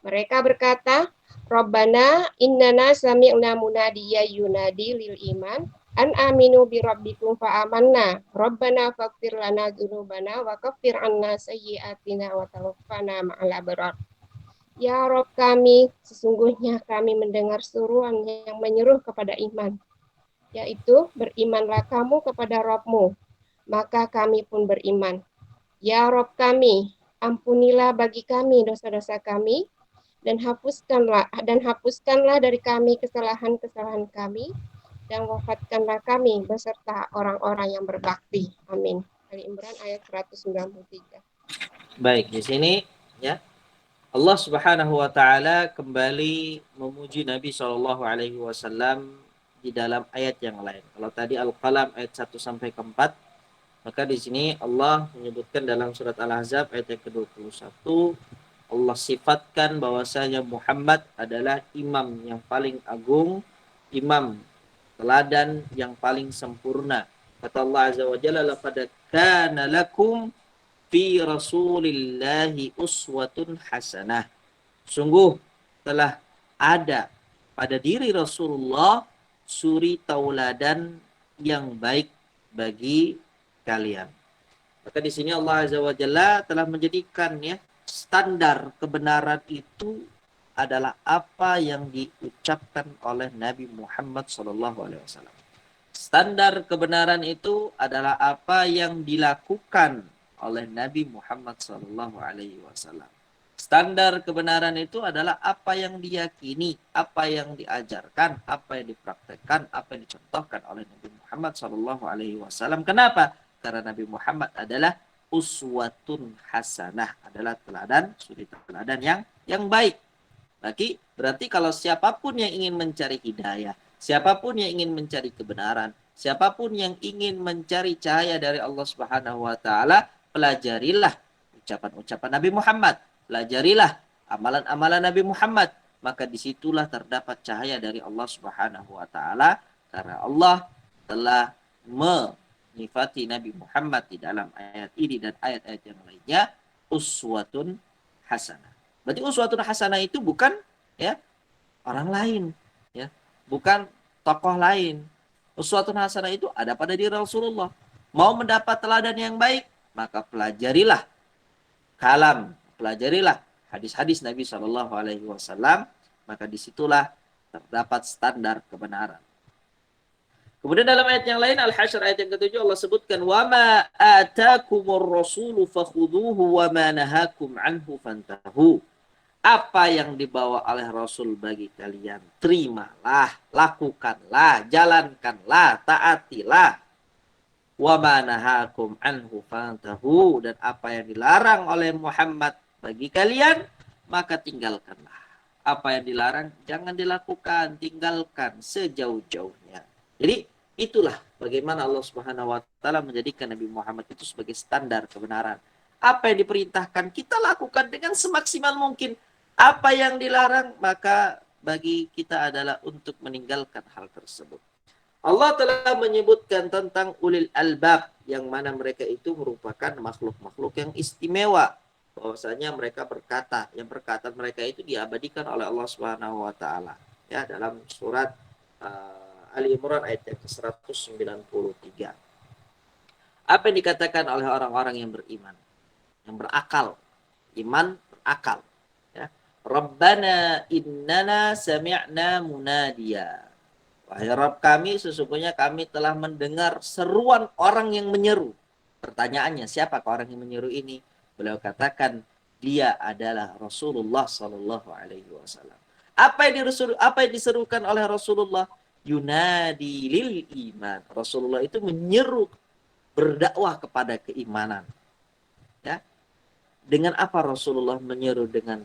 Mereka berkata, Rabbana innana sami'na munadiya yunadi lil iman an aminu bi rabbikum fa amanna. Rabbana faghfir lana dzunubana wa kaffir anna sayyi'atina wa tawaffana ma'al abrar. Ya Rabb kami, sesungguhnya kami mendengar seruan yang menyeru kepada iman, yaitu berimanlah kamu kepada Rabbmu, maka kami pun beriman. Ya Rabb kami, ampunilah bagi kami dosa-dosa kami, dan hapuskanlah dari kami kesalahan-kesalahan kami, dan wafatkanlah kami beserta orang-orang yang berbakti. Amin. Ali Imran ayat 193. Baik, di sini ya Allah Subhanahu wa taala kembali memuji Nabi Shallallahu alaihi wasallam di dalam ayat yang lain. Kalau tadi Al-Qalam ayat 1 sampai ke 4, maka di sini Allah menyebutkan dalam surat Al-Ahzab ayat yang ke-21, Allah sifatkan bahwasanya Muhammad adalah imam yang paling agung, imam teladan yang paling sempurna. Kata Allah Azza wa Jalla, laqad kana lakum fi rasulillahi uswatun hasanah. Sungguh telah ada pada diri Rasulullah suri tauladan yang baik bagi kalian. Maka di sini Allah Azza wa Jalla telah menjadikan ya standar kebenaran itu adalah apa yang diucapkan oleh Nabi Muhammad SAW. Standar kebenaran itu adalah apa yang dilakukan oleh Nabi Muhammad SAW. Standar kebenaran itu adalah apa yang diyakini, apa yang diajarkan, apa yang dipraktekkan, apa yang dicontohkan oleh Nabi Muhammad SAW. Kenapa? Karena Nabi Muhammad adalah uswatun hasanah, adalah teladan, suri teladan yang baik. Berarti kalau siapapun yang ingin mencari hidayah, siapapun yang ingin mencari kebenaran, siapapun yang ingin mencari cahaya dari Allah Subhanahu wa taala, pelajarilah ucapan-ucapan Nabi Muhammad, pelajarilah amalan-amalan Nabi Muhammad, maka disitulah terdapat cahaya dari Allah Subhanahu wa taala, karena Allah telah menyifati Nabi Muhammad di dalam ayat ini dan ayat-ayat yang lainnya uswatun hasanah. Berarti uswatun hasanah itu bukan ya orang lain, ya, bukan tokoh lain. Uswatun hasanah itu ada pada diri Rasulullah. Mau mendapat teladan yang baik, maka pelajarilah kalam, pelajarilah hadis-hadis Nabi Shallallahu Alaihi Wasallam, maka disitulah terdapat standar kebenaran. Kemudian dalam ayat yang lain, Al-Hasyr ayat yang ke-7, Allah sebutkan, وَمَا آتَاكُمُ الرَّسُولُ فَخُذُوهُ وَمَا نَهَاكُمْ عَنْهُ فَانْتَهُوا. Apa yang dibawa oleh Rasul bagi kalian, terimalah, lakukanlah, jalankanlah, taatilah. وَمَا نَهَاكُمْ عَنْهُ فَانْتَهُوا. Dan apa yang dilarang oleh Muhammad bagi kalian, maka tinggalkanlah. Apa yang dilarang, jangan dilakukan, tinggalkan sejauh-jauhnya. Jadi, itulah bagaimana Allah Subhanahu wa taala menjadikan Nabi Muhammad itu sebagai standar kebenaran. Apa yang diperintahkan kita lakukan dengan semaksimal mungkin. Apa yang dilarang maka bagi kita adalah untuk meninggalkan hal tersebut. Allah telah menyebutkan tentang ulil albab, yang mana mereka itu merupakan makhluk-makhluk yang istimewa. Bahwasanya mereka berkata, yang perkataan mereka itu diabadikan oleh Allah Subhanahu wa taala. Ya, dalam surat Ali Imran ayat yang ke-193. Apa yang dikatakan oleh orang-orang yang beriman, yang berakal, iman berakal, ya. Rabbana innana sami'na munadiya. Wahai Rabb kami, sesungguhnya kami telah mendengar seruan orang yang menyeru. Pertanyaannya, siapakah orang yang menyeru ini? Beliau katakan, dia adalah Rasulullah Sallallahu Alaihi Wasallam. Apa yang diserukan oleh Rasulullah? Yunadi lil iman. Rasulullah itu menyeru, berdakwah kepada keimanan. Ya. Dengan apa Rasulullah menyeru dengan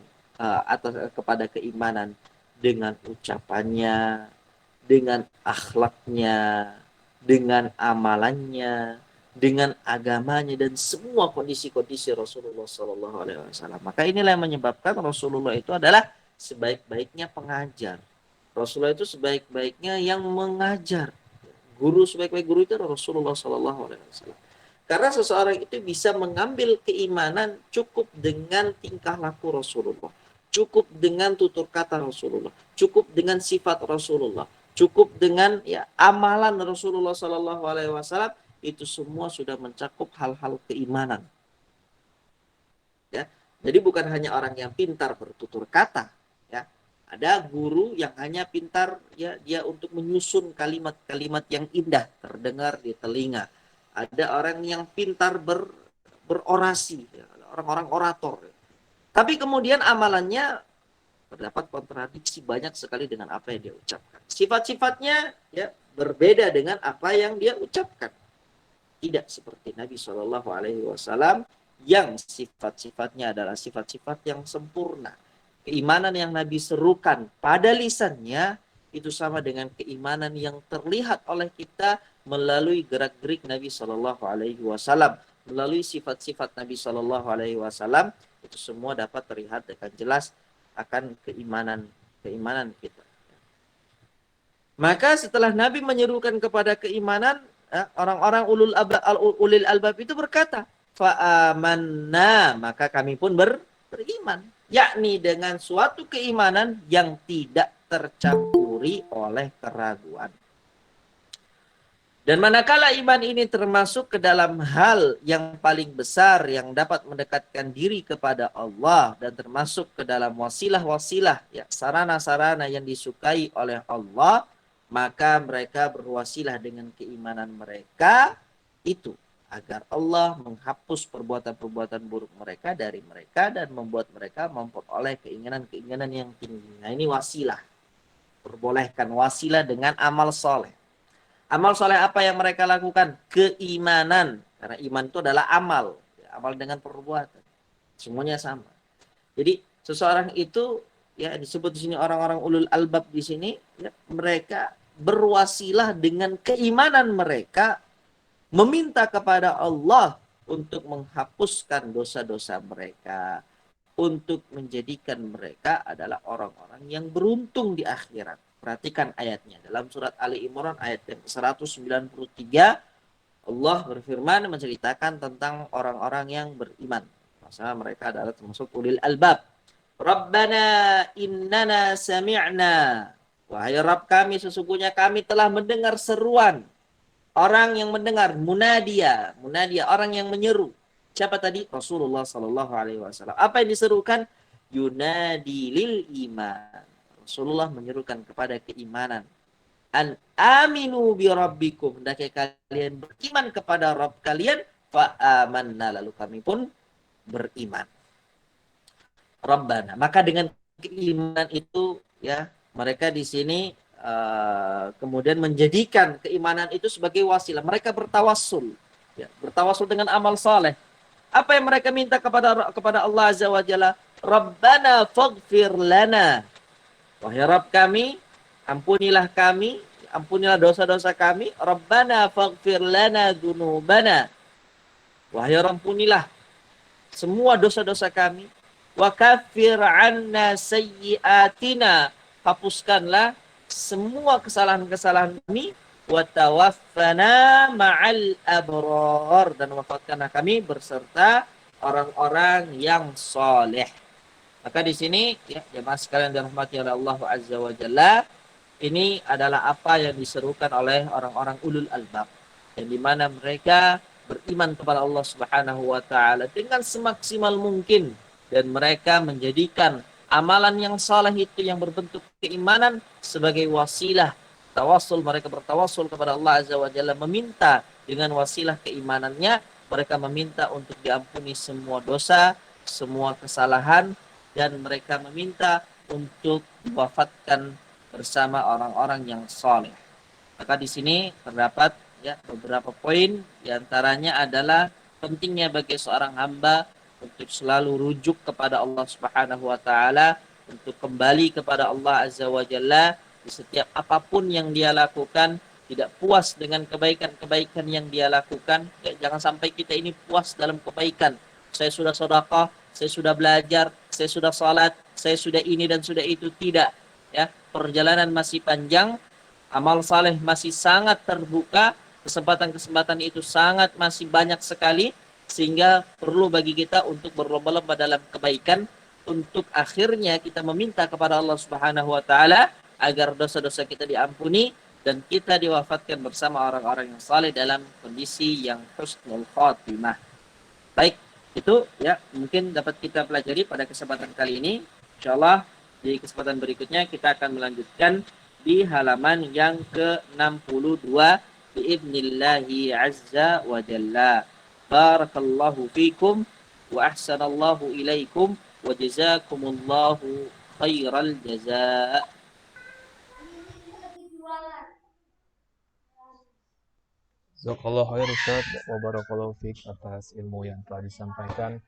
kepada keimanan? Dengan ucapannya, dengan akhlaknya, dengan amalannya, dengan agamanya, dan semua kondisi-kondisi Rasulullah Sallallahu Alaihi Wasallam. Maka inilah yang menyebabkan Rasulullah itu adalah sebaik-baiknya pengajar. Rasulullah itu sebaik-baiknya yang mengajar. Guru, sebaik-baik guru itu adalah Rasulullah Sallallahu Alaihi Wasallam. Karena seseorang itu bisa mengambil keimanan cukup dengan tingkah laku Rasulullah, cukup dengan tutur kata Rasulullah, cukup dengan sifat Rasulullah, cukup dengan ya amalan Rasulullah Sallallahu Alaihi Wasallam. Itu semua sudah mencakup hal-hal keimanan. Ya, jadi bukan hanya orang yang pintar bertutur kata. Ya, ada guru yang hanya pintar ya dia untuk menyusun kalimat-kalimat yang indah terdengar di telinga. Ada orang yang pintar berorasi, ya, orang-orang orator. Tapi kemudian amalannya terdapat kontradiksi banyak sekali dengan apa yang dia ucapkan. Sifat-sifatnya ya berbeda dengan apa yang dia ucapkan. Tidak seperti Nabi Shallallahu Alaihi Wasallam yang sifat-sifatnya adalah sifat-sifat yang sempurna, Keimanan yang Nabi serukan pada lisannya itu sama dengan keimanan yang terlihat oleh kita melalui gerak-gerik Nabi Shallallahu Alaihi Wasallam, melalui sifat-sifat Nabi Shallallahu Alaihi Wasallam, itu semua dapat terlihat dengan jelas akan keimanan kita. Maka setelah Nabi menyerukan kepada keimanan, orang-orang ulil albab itu berkata, fa'amanna, maka kami pun beriman, yakni dengan suatu keimanan yang tidak tercampuri oleh keraguan. Dan manakala iman ini termasuk ke dalam hal yang paling besar yang dapat mendekatkan diri kepada Allah dan termasuk ke dalam wasilah-wasilah, ya, sarana-sarana yang disukai oleh Allah, maka mereka berwasilah dengan keimanan mereka itu agar Allah menghapus perbuatan-perbuatan buruk mereka dari mereka dan membuat mereka memperoleh keinginan-keinginan yang tinggi. Nah, ini wasilah. Perbolehkan wasilah dengan amal soleh. Amal soleh apa yang mereka lakukan? Keimanan. Karena iman itu adalah amal. Amal dengan perbuatan. Semuanya sama. Jadi seseorang itu, ya, disebut di sini orang-orang ulul albab di sini, ya, mereka berwasilah dengan keimanan mereka meminta kepada Allah untuk menghapuskan dosa-dosa mereka, untuk menjadikan mereka adalah orang-orang yang beruntung di akhirat. Perhatikan ayatnya. Dalam surat Ali Imran ayat yang 193, Allah berfirman menceritakan tentang orang-orang yang beriman. Masalah mereka adalah termasuk ulil albab. Rabbana innana sami'na. Wahai Rabb kami, sesungguhnya kami telah mendengar seruan. Orang yang mendengar, munadia, orang yang menyeru. Siapa tadi? Rasulullah Sallallahu Alaihi Wasallam. Apa yang diserukan? Yunadi lil iman. Rasulullah menyerukan kepada keimanan. An aminu bi rabbikum. Hendaknya kalian beriman kepada Rabb kalian. Fa amanna. Lalu kami pun beriman. Rabbana. Maka dengan keimanan itu, ya, mereka di sini kemudian menjadikan keimanan itu sebagai wasilah. Mereka bertawassul, ya, bertawassul dengan amal saleh. Apa yang mereka minta kepada Allah Azza wa Jalla? Rabbana faghfir lana. Wahai Rabb kami, ampunilah dosa-dosa kami. Rabbana faghfir lana dzunubana. Wahai Rabb, ampunilah semua dosa-dosa kami. Wa kaffir 'anna sayyi'atina. Hapuskanlah semua kesalahan-kesalahan kami. Wa tawaffana ma'al abrar. Dan wafatkanlah kami berserta orang-orang yang soleh. Maka di sini, ya, jemaah sekalian dirahmati oleh Allah Azza wa Jalla, ini adalah apa yang diserukan oleh orang-orang ulul albab, yang dimana mereka beriman kepada Allah Subhanahu wa Ta'ala dengan semaksimal mungkin, dan mereka menjadikan amalan yang saleh itu yang berbentuk keimanan sebagai wasilah tawasul. Mereka bertawasul kepada Allah Azza wa Jalla, meminta dengan wasilah keimanannya, mereka meminta untuk diampuni semua dosa, semua kesalahan, dan mereka meminta untuk diwafatkan bersama orang-orang yang saleh. Maka di sini terdapat, ya, beberapa poin, diantaranya adalah pentingnya bagi seorang hamba untuk selalu rujuk kepada Allah Subhanahu wa Ta'ala, untuk kembali kepada Allah Azza wa Jalla di setiap apapun yang dia lakukan. Tidak puas dengan kebaikan-kebaikan yang dia lakukan, ya, jangan sampai kita ini puas dalam kebaikan. Saya sudah sedekah, saya sudah belajar, saya sudah salat, saya sudah ini dan sudah itu. Tidak, ya, perjalanan masih panjang, amal saleh masih sangat terbuka, kesempatan-kesempatan itu sangat masih banyak sekali, sehingga perlu bagi kita untuk berlomba-lomba dalam kebaikan, untuk akhirnya kita meminta kepada Allah Subhanahu wa Ta'ala agar dosa-dosa kita diampuni dan kita diwafatkan bersama orang-orang yang saleh dalam kondisi yang husnul khatimah. Baik, itu, ya, mungkin dapat kita pelajari pada kesempatan kali ini. Insyaallah di kesempatan berikutnya kita akan melanjutkan di halaman yang ke-62 biidnillahi azza wa jalla. Barakallahu fikum wa ahsanallahu ilaikum wa jazakumullahu khairal jazaa. Jazakallahu khair Ustaz wa barakallahu fiik atas ilmu yang telah disampaikan.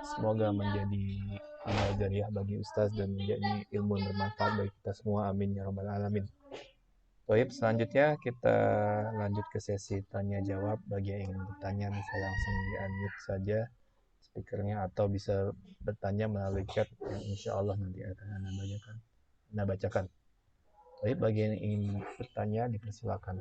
Semoga menjadi amal jariah bagi Ustaz dan menjadi ilmu yang bermanfaat bagi kita semua. Amin ya rabbal alamin. Baik, selanjutnya kita lanjut ke sesi tanya jawab. Bagi yang ingin bertanya bisa langsung di unmute saja speakernya atau bisa bertanya melalui chat yang insya Allah nanti akan Anda bacakan. Baik, bagi yang ingin bertanya dipersilakan.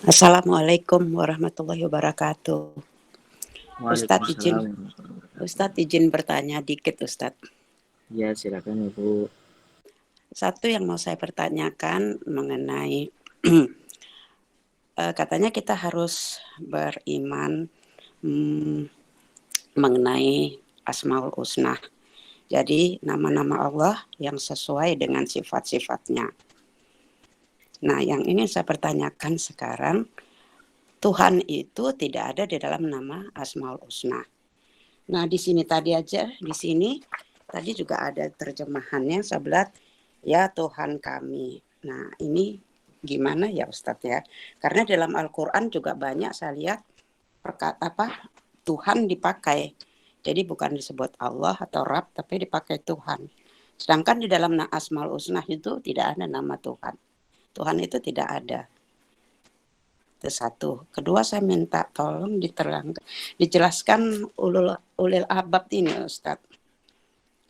Assalamualaikum warahmatullahi wabarakatuh. Waalaikumsalam warahmatullahi wabarakatuh. Ustadz izin bertanya dikit Ustadz. Ya, silakan Ibu. Satu yang mau saya pertanyakan mengenai katanya kita harus beriman mengenai Asmaul Husna. Jadi nama-nama Allah yang sesuai dengan sifat-sifatnya. Nah, yang ini saya pertanyakan sekarang, Tuhan itu tidak ada di dalam nama Asmaul Husna. Nah, di sini tadi juga ada terjemahannya sebelah ya Tuhan kami. Nah, ini gimana ya Ustadz ya? Karena dalam Al-Qur'an juga banyak saya lihat Tuhan dipakai. Jadi bukan disebut Allah atau Rabb tapi dipakai Tuhan. Sedangkan di dalam Asmaul Husna itu tidak ada nama Tuhan. Tuhan itu tidak ada. Itu satu. Kedua, saya minta tolong dijelaskan ulil albab ini Ustadz.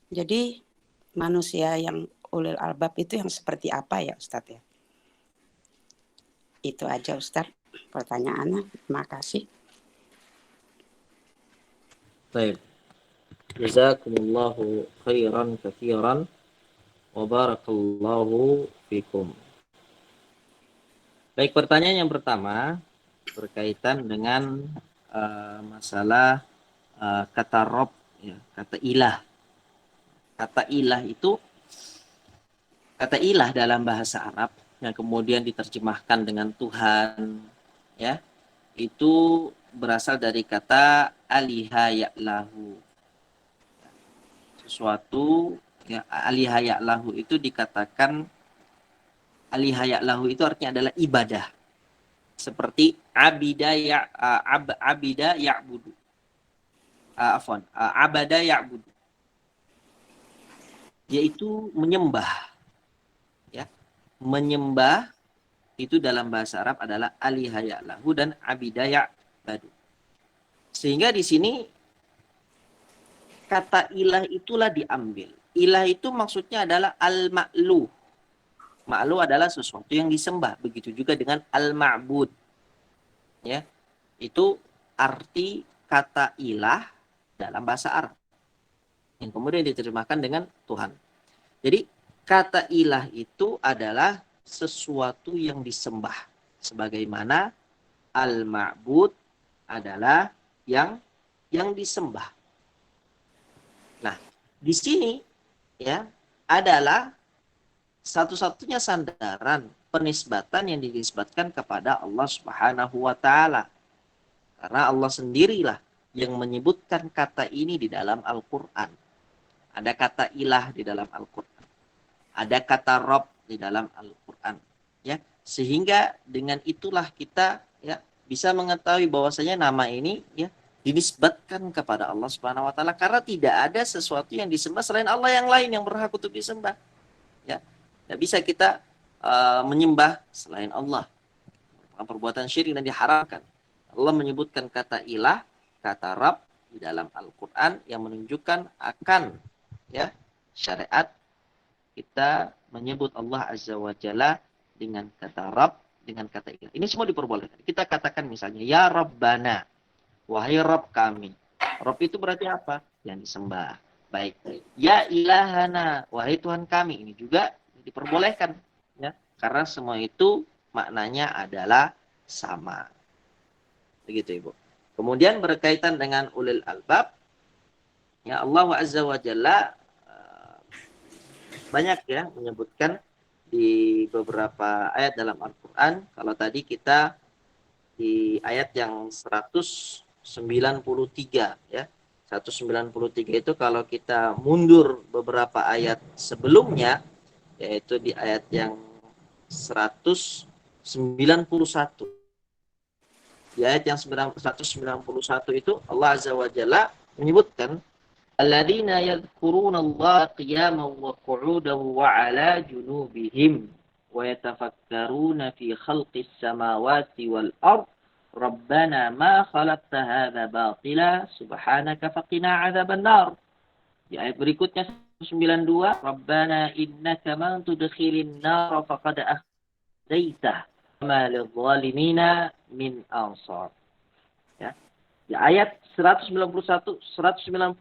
Jadi manusia yang ulil albab itu yang seperti apa ya Ustadz ya? Itu aja Ustadz pertanyaannya. Terima kasih. Baik. Jazakumullahu khairan katsiran wa barakallahu fikum. Baik, pertanyaan yang pertama berkaitan dengan masalah kata Rob, ya, kata ilah. Kata ilah itu kata ilah dalam bahasa Arab yang kemudian diterjemahkan dengan Tuhan, ya, itu berasal dari kata aliha ya'lahu. Sesuatu ya, aliha ya'lahu itu dikatakan aliha ya'lahu itu artinya adalah ibadah. Seperti abida ya'budu. Abada ya'budu. Yaitu menyembah. Ya. Menyembah itu dalam bahasa Arab adalah aliha ya'lahu dan abida ya'budu. Sehingga di sini kata ilah itulah diambil. Ilah itu maksudnya adalah al-ma'lu. Ma'lu adalah sesuatu yang disembah. Begitu juga dengan al-ma'bud. Ya. Itu arti kata ilah dalam bahasa Arab. Yang kemudian diterjemahkan dengan Tuhan. Jadi kata ilah itu adalah sesuatu yang disembah. Sebagaimana al-ma'bud adalah yang disembah. Nah, di sini ya adalah satu-satunya sandaran penisbatan yang dinisbatkan kepada Allah Subhanahu wa taala. Karena Allah sendirilah yang menyebutkan kata ini di dalam Al-Qur'an. Ada kata ilah di dalam Al-Qur'an. Ada kata Rabb di dalam Al-Qur'an, ya. Sehingga dengan itulah kita ya bisa mengetahui bahwasanya nama ini ya dinisbatkan kepada Allah Subhanahu wa taala karena tidak ada sesuatu yang disembah selain Allah yang lain yang berhak untuk disembah. Ya. Tidak bisa kita menyembah selain Allah. Perbuatan syirik dan diharamkan. Allah menyebutkan kata ilah, kata Rabb di dalam Al-Qur'an yang menunjukkan akan ya syariat kita menyebut Allah Azza wa Jalla dengan kata Rabb, dengan kata ilah. Ini semua diperbolehkan. Kita katakan misalnya ya Rabbana. Wahai Rabb kami. Rabb itu berarti apa? Yang disembah. Baik. Ya ilahana. Wahai Tuhan kami. Ini juga diperbolehkan. Ya. Karena semua itu maknanya adalah sama. Begitu Ibu. Kemudian berkaitan dengan ulil albab. Ya Allah Azza wa Jalla banyak ya menyebutkan di beberapa ayat dalam Al-Quran. Kalau tadi kita di ayat yang 110 193 ya. 193 itu kalau kita mundur beberapa ayat sebelumnya, yaitu di ayat yang 191. Di ayat yang 191 itu Allah Azza wa Jalla menyebutkan alladzina yadhkuruna Allah qiyaman wa qu'udan wa 'ala junubihim wa yatafakkaruna fi khalqis samawati wal ard Rabbana ma khalaqta hadza batila subhanaka faqina 'adzaban nar. Di ayat berikutnya 192 Rabbana innaka man tudkhilin nar faqad akhzaitah ma lidh-dhalimina min ansar. Ya. Di ayat 191, 192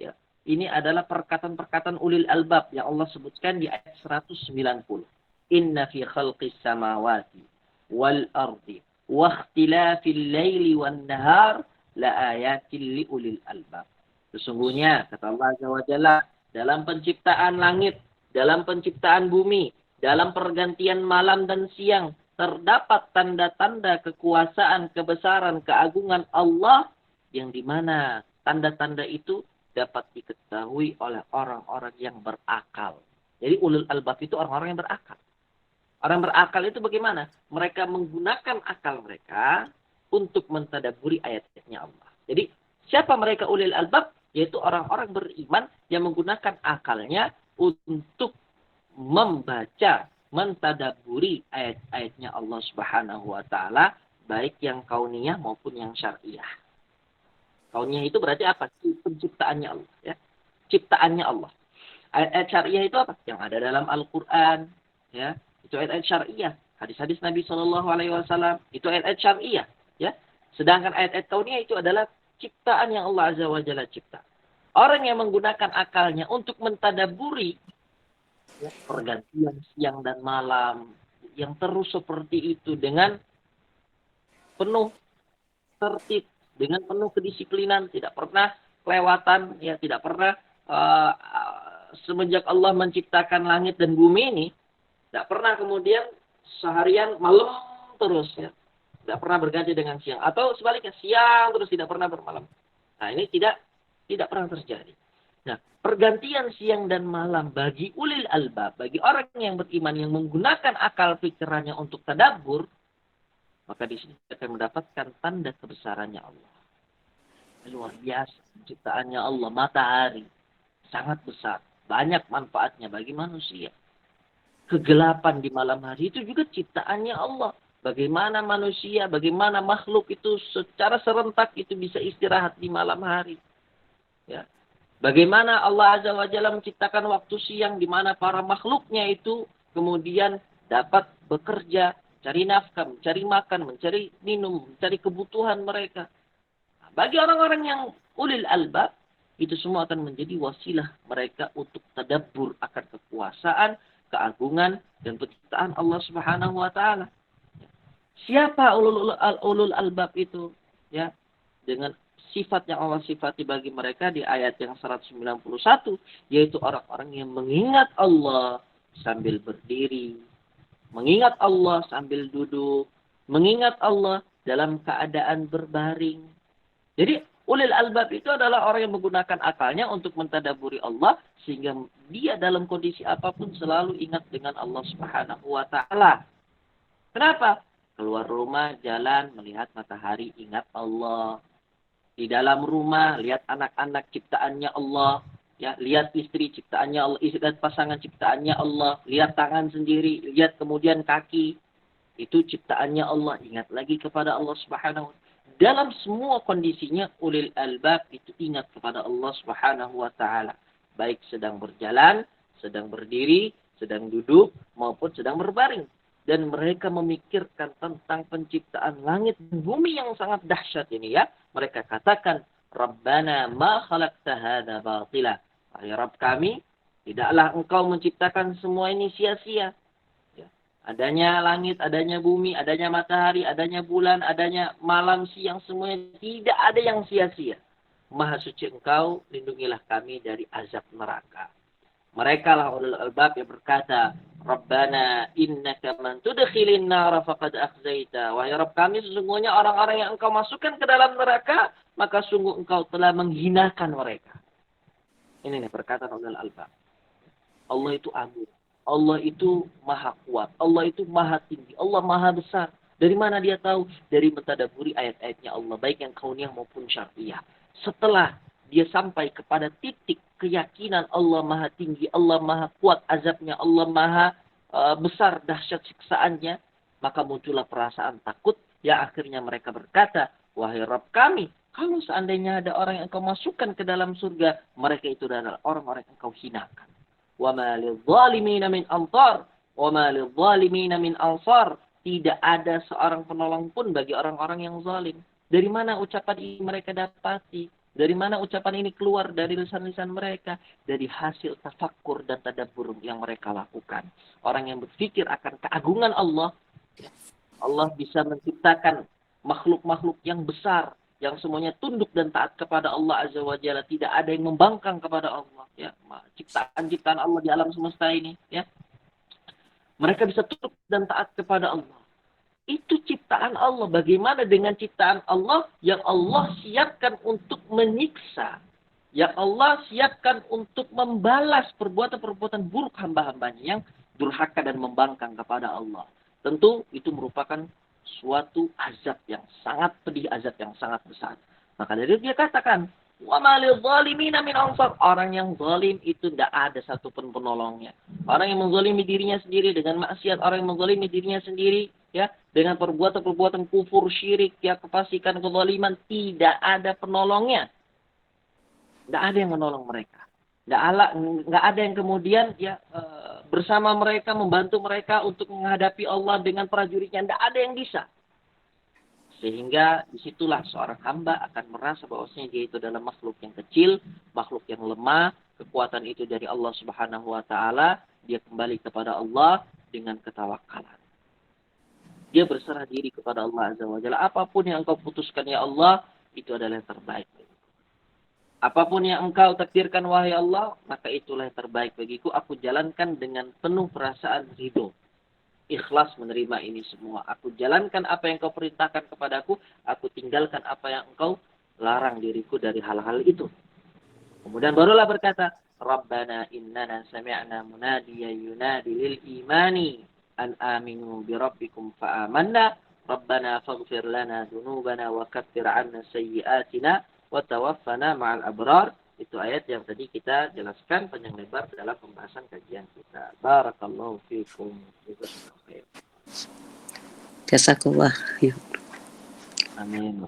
ya. Ini adalah perkataan-perkataan ulil albab yang Allah sebutkan di ayat 190. Inna fi khalqis samawati wal ardi wa ikhtilafil laili wan nahar la ayatin li ulil albab. Sesungguhnya kata Allah Azza wa Jalla dalam penciptaan langit, dalam penciptaan bumi, dalam pergantian malam dan siang terdapat tanda-tanda kekuasaan, kebesaran, keagungan Allah yang dimana tanda-tanda itu dapat diketahui oleh orang-orang yang berakal. Jadi ulul albab itu orang-orang yang berakal. Orang berakal itu bagaimana? Mereka menggunakan akal mereka untuk mentadabburi ayat-ayatnya Allah. Jadi siapa mereka ulul albab? Yaitu orang-orang beriman yang menggunakan akalnya untuk membaca, mentadabburi ayat-ayatnya Allah Subhanahu wa taala, baik yang kauniyah maupun yang syariah. Kauniyah itu berarti apa? Penciptaannya Allah, ya. Ciptaannya Allah. Ayat-ayat syariah itu apa? Yang ada dalam Al-Qur'an, ya. Itu ayat-ayat syariah. Hadis-hadis Nabi Shallallahu alaihi wasallam, itu ayat-ayat syariah, ya. Sedangkan ayat-ayat kauniyah itu adalah ciptaan yang Allah Azza wa Jalla cipta. Orang yang menggunakan akalnya untuk mentadabburi ya, pergantian siang dan malam yang terus seperti itu dengan penuh tertib, dengan penuh kedisiplinan, tidak pernah kelewatan, ya tidak pernah semenjak Allah menciptakan langit dan bumi ini, tidak pernah kemudian seharian malam terus, ya, tidak pernah berganti dengan siang, atau sebaliknya siang terus tidak pernah bermalam. Nah ini tidak pernah terjadi. Nah, pergantian siang dan malam bagi ulil albab, bagi orang yang beriman yang menggunakan akal pikirannya untuk tadabbur, maka di sini akan mendapatkan tanda kebesarannya Allah. Luar biasa ciptaannya Allah, matahari sangat besar, banyak manfaatnya bagi manusia. Kegelapan di malam hari itu juga ciptaannya Allah. Bagaimana manusia, bagaimana makhluk itu secara serentak itu bisa istirahat di malam hari. Ya. Bagaimana Allah Azza wa Jalla menciptakan waktu siang di mana para makhluknya itu kemudian dapat bekerja, cari nafkah, mencari makan, mencari minum, mencari kebutuhan mereka. Nah, bagi orang-orang yang ulil albab, itu semua akan menjadi wasilah mereka untuk tadabbur akan kekuasaan, keagungan, dan penciptaan Allah Subhanahu wa taala. Siapa ulul albab itu? Ya, dengan sifat yang Allah sifati bagi mereka di ayat yang 191, yaitu orang-orang yang mengingat Allah sambil berdiri, mengingat Allah sambil duduk, mengingat Allah dalam keadaan berbaring. Jadi ulil albab itu adalah orang yang menggunakan akalnya untuk mentadabburi Allah, sehingga dia dalam kondisi apapun selalu ingat dengan Allah Subhanahu wa taala. Kenapa? Keluar rumah, jalan, melihat matahari, ingat Allah. Di dalam rumah, lihat anak-anak ciptaannya Allah. Ya, lihat istri ciptaannya Allah, lihat pasangan ciptaannya Allah. Lihat tangan sendiri, lihat kemudian kaki. Itu ciptaannya Allah. Ingat lagi kepada Allah Subhanahu wa taala. Dalam semua kondisinya, ulil albab itu ingat kepada Allah Subhanahu wa taala. Baik sedang berjalan, sedang berdiri, sedang duduk, maupun sedang berbaring. Dan mereka memikirkan tentang penciptaan langit dan bumi yang sangat dahsyat ini, ya. Mereka katakan, Rabbana ma khalaqta hadza batila. Ya Rabb kami, tidaklah engkau menciptakan semua ini sia-sia. Ya. Adanya langit, adanya bumi, adanya matahari, adanya bulan, adanya malam, siang, semuanya tidak ada yang sia-sia. Maha suci engkau, lindungilah kami dari azab neraka. Mereka lah ulul albab yang berkata, Rabbana innaka man tudkhilin nar faqad akhzaita. Wahai Rabb kami, sesungguhnya orang-orang yang engkau masukkan ke dalam neraka, maka sungguh engkau telah menghinakan mereka. Ini nih perkataan Al-Albani. Allah itu agung. Allah itu maha kuat. Allah itu maha tinggi. Allah maha besar. Dari mana dia tahu? Dari mentadaburi ayat-ayatnya Allah. Baik yang kauniyah maupun syar'iyah. Setelah dia sampai kepada titik keyakinan Allah maha tinggi. Allah maha kuat azabnya. Allah maha besar dahsyat siksaannya. Maka muncullah perasaan takut. Ya akhirnya mereka berkata, wahai Rabb kami, kalau seandainya ada orang yang engkau masukkan ke dalam surga, mereka itu adalah orang-orang yang engkau hinakan. وَمَا لِلظَّالِمِينَ مِنْ أَنْصَارٍ وَمَا لِلظَّالِمِينَ مِنْ أَنْصَارٍ. Tidak ada seorang penolong pun bagi orang-orang yang zalim. Dari mana ucapan ini mereka dapati? Dari mana ucapan ini keluar dari lisan-lisan mereka? Dari hasil tafakkur dan tadabbur yang mereka lakukan. Orang yang berpikir akan keagungan Allah, Allah bisa menciptakan makhluk-makhluk yang besar, yang semuanya tunduk dan taat kepada Allah Azza wa Jalla, tidak ada yang membangkang kepada Allah, ya, ciptaan-ciptaan Allah di alam semesta ini, ya. Mereka bisa tunduk dan taat kepada Allah. Itu ciptaan Allah. Bagaimana dengan ciptaan Allah yang Allah siapkan untuk menyiksa, yang Allah siapkan untuk membalas perbuatan-perbuatan buruk hamba-hambanya yang durhaka dan membangkang kepada Allah. Tentu itu merupakan suatu azab yang sangat pedih, azab yang sangat besar. Maka dari itu dia katakan, wa malil zalimina min ansar. Orang yang zalim itu tidak ada satupun penolongnya. Orang yang menzalimi dirinya sendiri dengan maksiat, orang yang menzalimi dirinya sendiri, ya, dengan perbuatan-perbuatan kufur, syirik, ya, kefasikan, kezaliman, tidak ada penolongnya. Tidak ada yang menolong mereka. Nggak ada yang kemudian ya bersama mereka, membantu mereka untuk menghadapi Allah dengan prajuritnya. Tidak ada yang bisa. Sehingga disitulah seorang hamba akan merasa bahwasanya dia itu adalah makhluk yang kecil, makhluk yang lemah, kekuatan itu dari Allah Subhanahu wa Ta'ala. Dia kembali kepada Allah dengan ketawakalan. Dia berserah diri kepada Allah Azza wa Jalla. Apapun yang engkau putuskan ya Allah, itu adalah yang terbaik. Apapun yang engkau takdirkan wahai Allah, maka itulah yang terbaik bagiku. Aku jalankan dengan penuh perasaan ridho. Ikhlas menerima ini semua. Aku jalankan apa yang kau perintahkan kepadaku. Aku tinggalkan apa yang engkau larang diriku dari hal-hal itu. Kemudian barulah berkata, Rabbana innana sami'na munadiya yunadi lil imani an aminu bi rabbikum fa'amanna. Rabbana faghfir lana dunubana wa kaffir anna sayyiatina wa tawaffana ma'al abrar. Itu ayat yang tadi kita jelaskan panjang lebar dalam pembahasan kajian kita. Barakallahu fiikum. Jazakallah. Amin.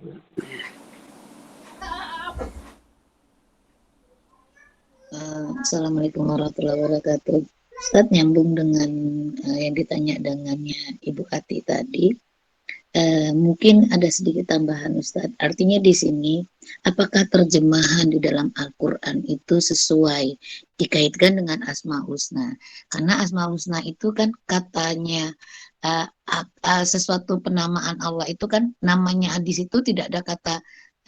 Assalamualaikum warahmatullahi wabarakatuh. Ustadz, nyambung dengan yang ditanya dengannya Ibu Ati tadi. Mungkin ada sedikit tambahan Ustadz. Artinya di sini, apakah terjemahan di dalam Al-Quran itu sesuai dikaitkan dengan Asmaul Husna? Karena Asmaul Husna itu kan katanya sesuatu penamaan Allah itu kan namanya di situ tidak ada kata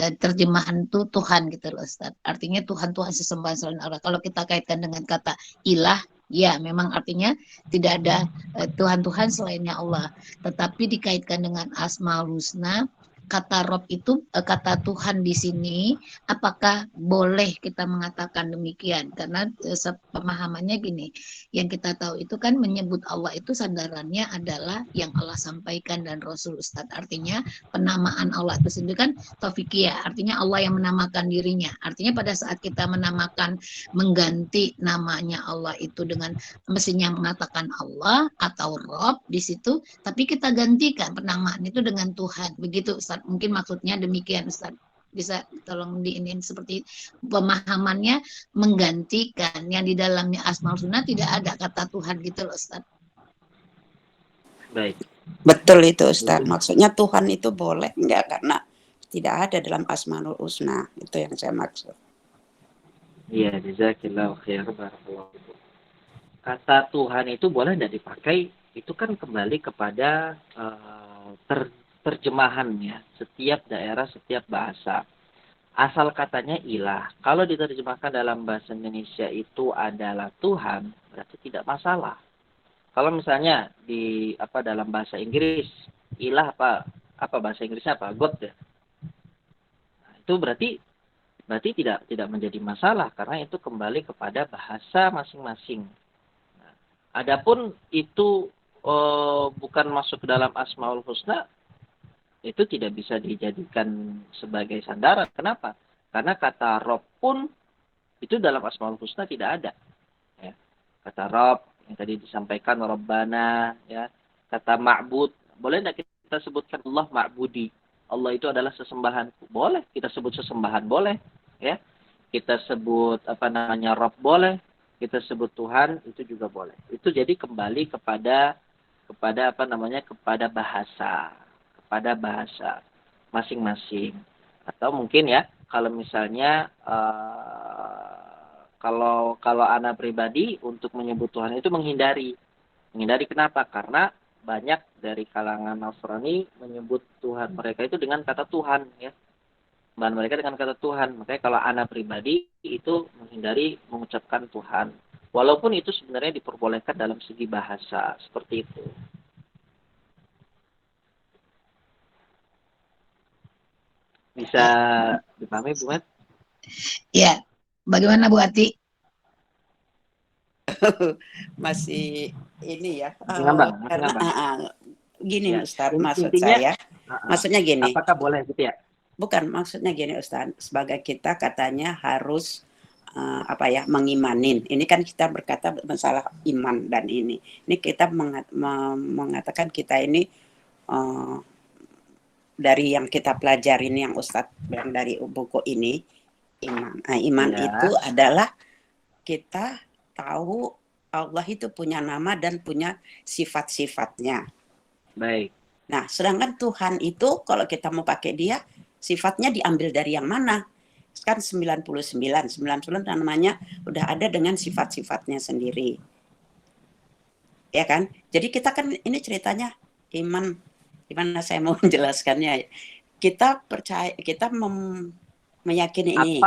terjemahan itu Tuhan gitu loh Ustadz. Artinya Tuhan sesembahan selain Allah. Kalau kita kaitkan dengan kata ilah, ya memang artinya tidak ada Tuhan-Tuhan selainnya Allah. Tetapi dikaitkan dengan Asmaul Husna, kata Rob itu kata Tuhan di sini, apakah boleh kita mengatakan demikian? Karena pemahamannya gini, yang kita tahu itu kan menyebut Allah itu sandarannya adalah yang Allah sampaikan dan Rasul Ustadz. Artinya penamaan Allah itu sendiri kan taufikiyah, artinya Allah yang menamakan dirinya. Artinya pada saat kita menamakan, mengganti namanya Allah itu dengan mestinya mengatakan Allah atau Rob di situ, tapi kita gantikan penamaan itu dengan Tuhan. Begitu Ustadz. Mungkin maksudnya demikian Ustaz. Bisa tolong diinin seperti pemahamannya menggantikan yang di dalamnya Asmaul Husna tidak ada kata Tuhan gitu loh Ustaz. Baik. Betul itu Ustaz. Maksudnya Tuhan itu boleh enggak karena tidak ada dalam Asmaul Husna. Itu yang saya maksud. Iya, jazakallahu khair, barakallahu fikum. Kata Tuhan itu boleh tidak dipakai, itu kan kembali kepada terjemahannya, setiap daerah, setiap bahasa. Asal katanya ilah. Kalau diterjemahkan dalam bahasa Indonesia itu adalah Tuhan, berarti tidak masalah. Kalau misalnya di dalam bahasa Inggris, ilah apa bahasa Inggrisnya apa? God ya. Nah, itu itu berarti tidak menjadi masalah karena itu kembali kepada bahasa masing-masing. Nah, adapun itu bukan masuk ke dalam Asmaul Husna, itu tidak bisa dijadikan sebagai sandaran. Kenapa? Karena kata Rob pun itu dalam Asmaul Husna tidak ada. Ya. Kata Rob yang tadi disampaikan Rabbana, ya. Kata Ma'bud, boleh tidak kita sebutkan Allah Ma'budi? Allah itu adalah sesembahanku. Boleh kita sebut sesembahan, boleh. Ya. Kita sebut Rob boleh. Kita sebut Tuhan itu juga boleh. Itu jadi kembali kepada bahasa masing-masing. Atau mungkin ya kalau misalnya kalau anak pribadi untuk menyebut Tuhan itu menghindari kenapa? Karena banyak dari kalangan Nasrani menyebut Tuhan mereka itu dengan kata Tuhan, ya. Bahan mereka dengan kata Tuhan. Makanya kalau anak pribadi itu menghindari mengucapkan Tuhan. Walaupun itu sebenarnya diperbolehkan dalam segi bahasa seperti itu. Bisa dipahami, Bu Mat? Ya, bagaimana Bu Ati? Masih ini ya. Ngambang. Gini Ya. Ustadz, maksud Intinya, saya, maksudnya gini. Apakah boleh gitu ya? Bukan, maksudnya gini Ustadz, sebagai kita katanya harus mengimanin. Ini kan kita berkata masalah iman dan ini. Ini kita mengatakan kita ini dari yang kita pelajarin yang Ustadz bilang dari buku ini, iman. Nah, iman itu adalah kita tahu Allah itu punya nama dan punya sifat-sifatnya. Baik. Nah, sedangkan Tuhan itu kalau kita mau pakai dia, sifatnya diambil dari yang mana? Kan 99 namanya udah ada dengan sifat-sifatnya sendiri. Ya kan? Jadi kita kan ini ceritanya iman, gimana saya mau menjelaskannya? Kita percaya, kita meyakini ini.